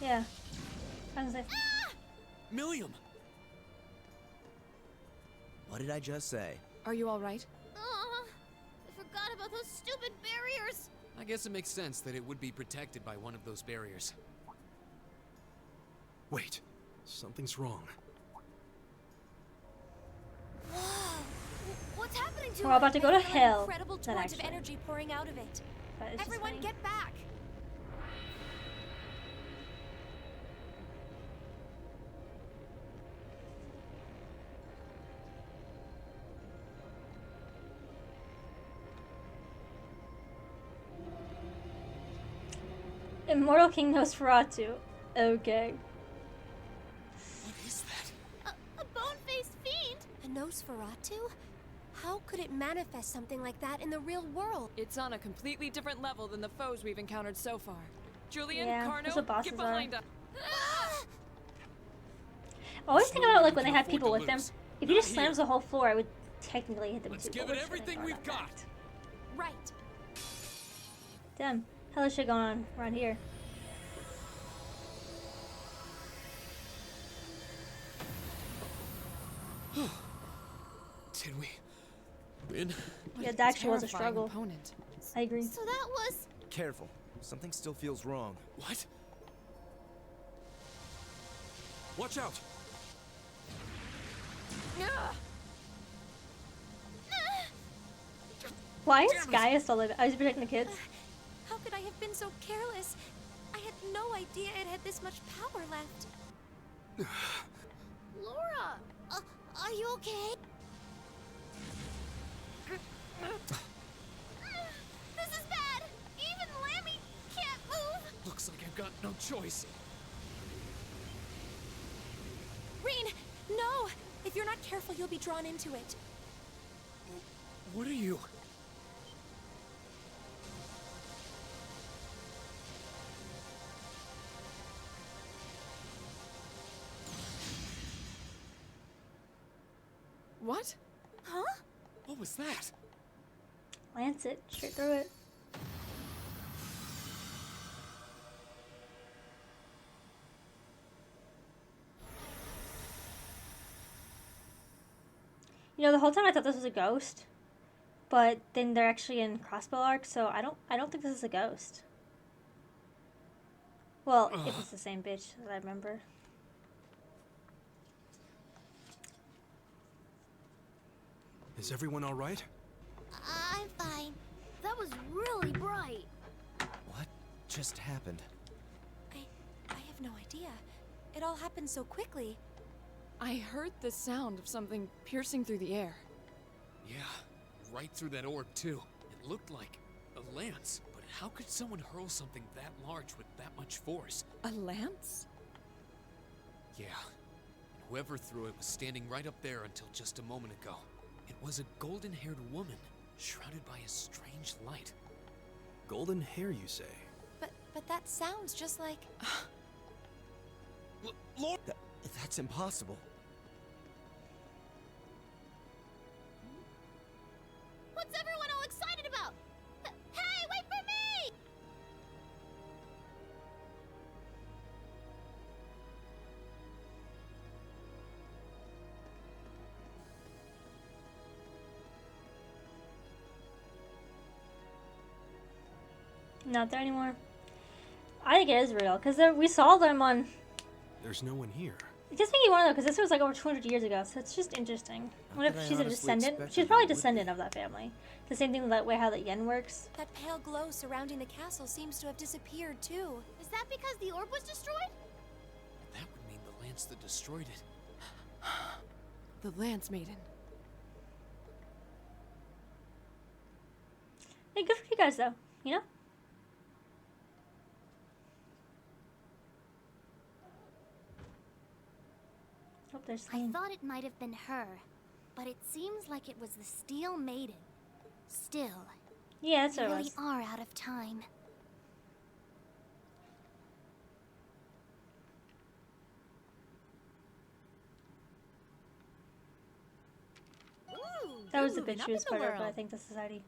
Yeah. I was like, Milliam! What did I just say? Are you all right? I forgot about those stupid barriers. I guess it makes sense that it would be protected by one of those barriers. Wait, something's wrong. Whoa! What's happening to we're about to go to I feel hell. Incredible Not torrent of actually. energy pouring out of it. But it's just Everyone, funny. get back! Immortal King Nosferatu. Okay. What is that? A bone-faced fiend. A Nosferatu? How could it manifest something like that in the real world? It's on a completely different level than the foes we've encountered so far. Julian, Yeah, Carno, that's what bosses get behind us. I always think about like when they had Afford people to with them. lose. If he Not just slams here. the whole floor, I would technically hit them Let's too. give but it we're just gonna everything ignore we've that got. fact. Right. Damn, hella shit going on around here. Did we win? Yeah, that actually was a Terrifying struggle. opponent. I agree. So that was... Careful, something still feels wrong. What? Watch out! Why is Gaia still like that? Oh, he's protecting the kids? How could I have been so careless? I had no idea it had this much power left. Laura, are you okay? This is bad. Even Lammy can't move. Looks like I've got no choice. Reen, no! If you're not careful, you'll be drawn into it. What are you? What? Huh? What was that? Lance it straight through it. You know, the whole time I thought this was a ghost, but then they're actually in crossbow arc, so I don't think this is a ghost. Well, if it's the same bitch that I remember. Is everyone all right? I'm fine. That was really bright. What just happened? I have no idea. It all happened so quickly. I heard the sound of something piercing through the air. Yeah, right through that orb too. It looked like a lance, but how could someone hurl something that large with that much force? A lance? Yeah, and whoever threw it was standing right up there until just a moment ago. It was a golden-haired woman, shrouded by a strange light. Golden hair, you say? But that sounds just like... Lord! That's impossible. What's everyone all excited about? Hey, wait for me! Not there anymore. I think it is real, because we saw them on... There's no one here. It just makes you wonder, because this was like over 200 years ago, so it's just interesting. What Not that if I she's a honestly descendant? expected She's probably a it would be. descendant of that family. The same thing with that way how the yen works. That pale glow surrounding the castle seems to have disappeared too. Is that because the orb was destroyed? That would mean the lance that destroyed it. The Lance Maiden. Hey, good for you guys, though. You know? Oh, there's I something. thought it might have been her, but it seems like it was the Steel Maiden. Still, Yeah, that's we what it really was. are out of time. Ooh, That you're was the moving bitch up she was in the part of, but I world. think the society.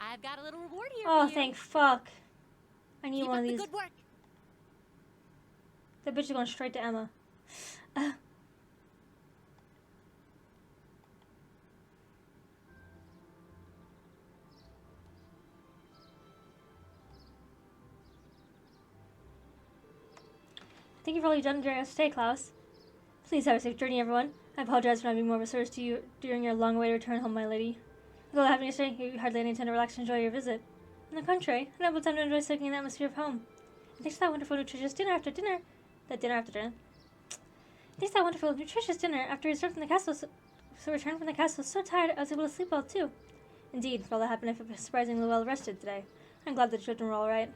I've got a little reward here Oh, for you. thank fuck. I need Keep one up of the these. good work. That bitch is going straight to Emma. Thank you for all you've done during our stay, Klaus. Please have a safe journey, everyone. I apologize for not being more of a service to you during your long-awaited return home, my lady. With all that happening yesterday, you hardly had any time to relax and enjoy your visit. On the contrary, I had ample time to enjoy soaking in the atmosphere of home. And thanks to that wonderful, nutritious dinner after dinner. Thanks to that wonderful, nutritious dinner after we returned from the castle, returned from the castle so tired I was able to sleep well too. Indeed, for all that happened, I feel surprisingly well rested today. I'm glad the children were all right.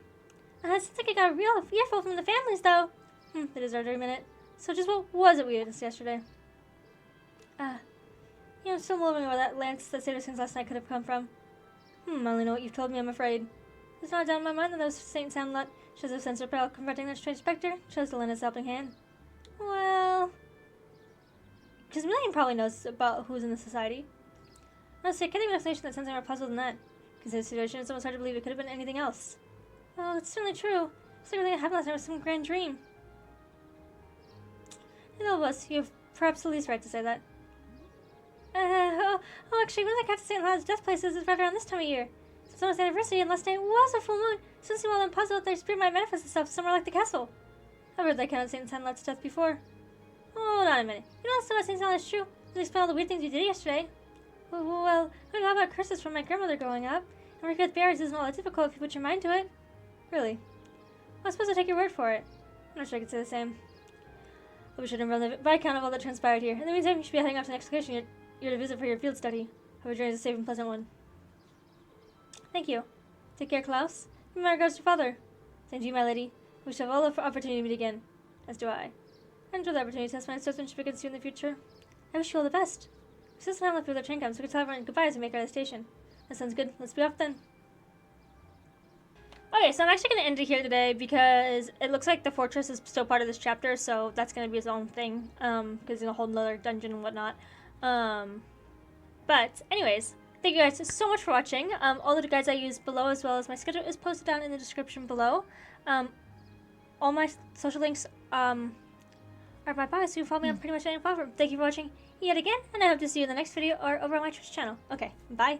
It seems like I got a real earful from the families, though. It is our dirty minute. So just what was it we witnessed yesterday? I'm still wondering where that lance that saved us since last night could have come from. I only know what you've told me, I'm afraid. There's not a doubt in my mind that those St. Samlet shows a sense of peril confronting that strange specter, chose to lend his helping hand. Well, because Million probably knows about who's in the society. Honestly, I can't think of an explanation that sounds any more puzzled than that. Considering the situation, it's almost hard to believe it could have been anything else. Well, it's certainly true. It's like everything that happened last night was some grand dream. And all of us, you have perhaps the least right to say that. Actually, one of the Captain St. Lod's death places is right around this time of year. It's almost anniversary, and last night was a full moon, so it seems well impossible that their spirit might manifest itself somewhere like the castle. I've heard that kind of St. Lod's death before. Hold on a minute. You know also what St. Lod's is true? You explain all the weird things you did yesterday. Well, I heard a lot about curses from my grandmother growing up, and working with berries isn't all that difficult if you put your mind to it. Really? Well, I suppose I'll take your word for it. I'm not sure I could say the same. But we should run the account of all that transpired here. In the meantime, you should be heading off to the next location you're to visit for your field study. Hope your journey is a safe and pleasant one. Thank you. Take care, Klaus. My regards to your father. Same to you, my lady. We shall have all the opportunity to meet again. As do I. I enjoy the opportunity to test my swordsmanship against you in the future. I wish you all the best. We still have time left before the train comes, so we can tell everyone goodbye as we make our station. That sounds good. Let's be off then. Okay, so I'm actually going to end it here today because it looks like the fortress is still part of this chapter, so that's going to be its own thing, because it's a whole nother dungeon and whatnot. But anyways, thank you guys so much for watching. All the guides I use below, as well as my schedule, is posted down in the description below. All my social links are my bio, so you can follow me on pretty much any platform. Thank you for watching yet again, and I hope to see you in the next video or over on my Twitch channel. Okay, bye.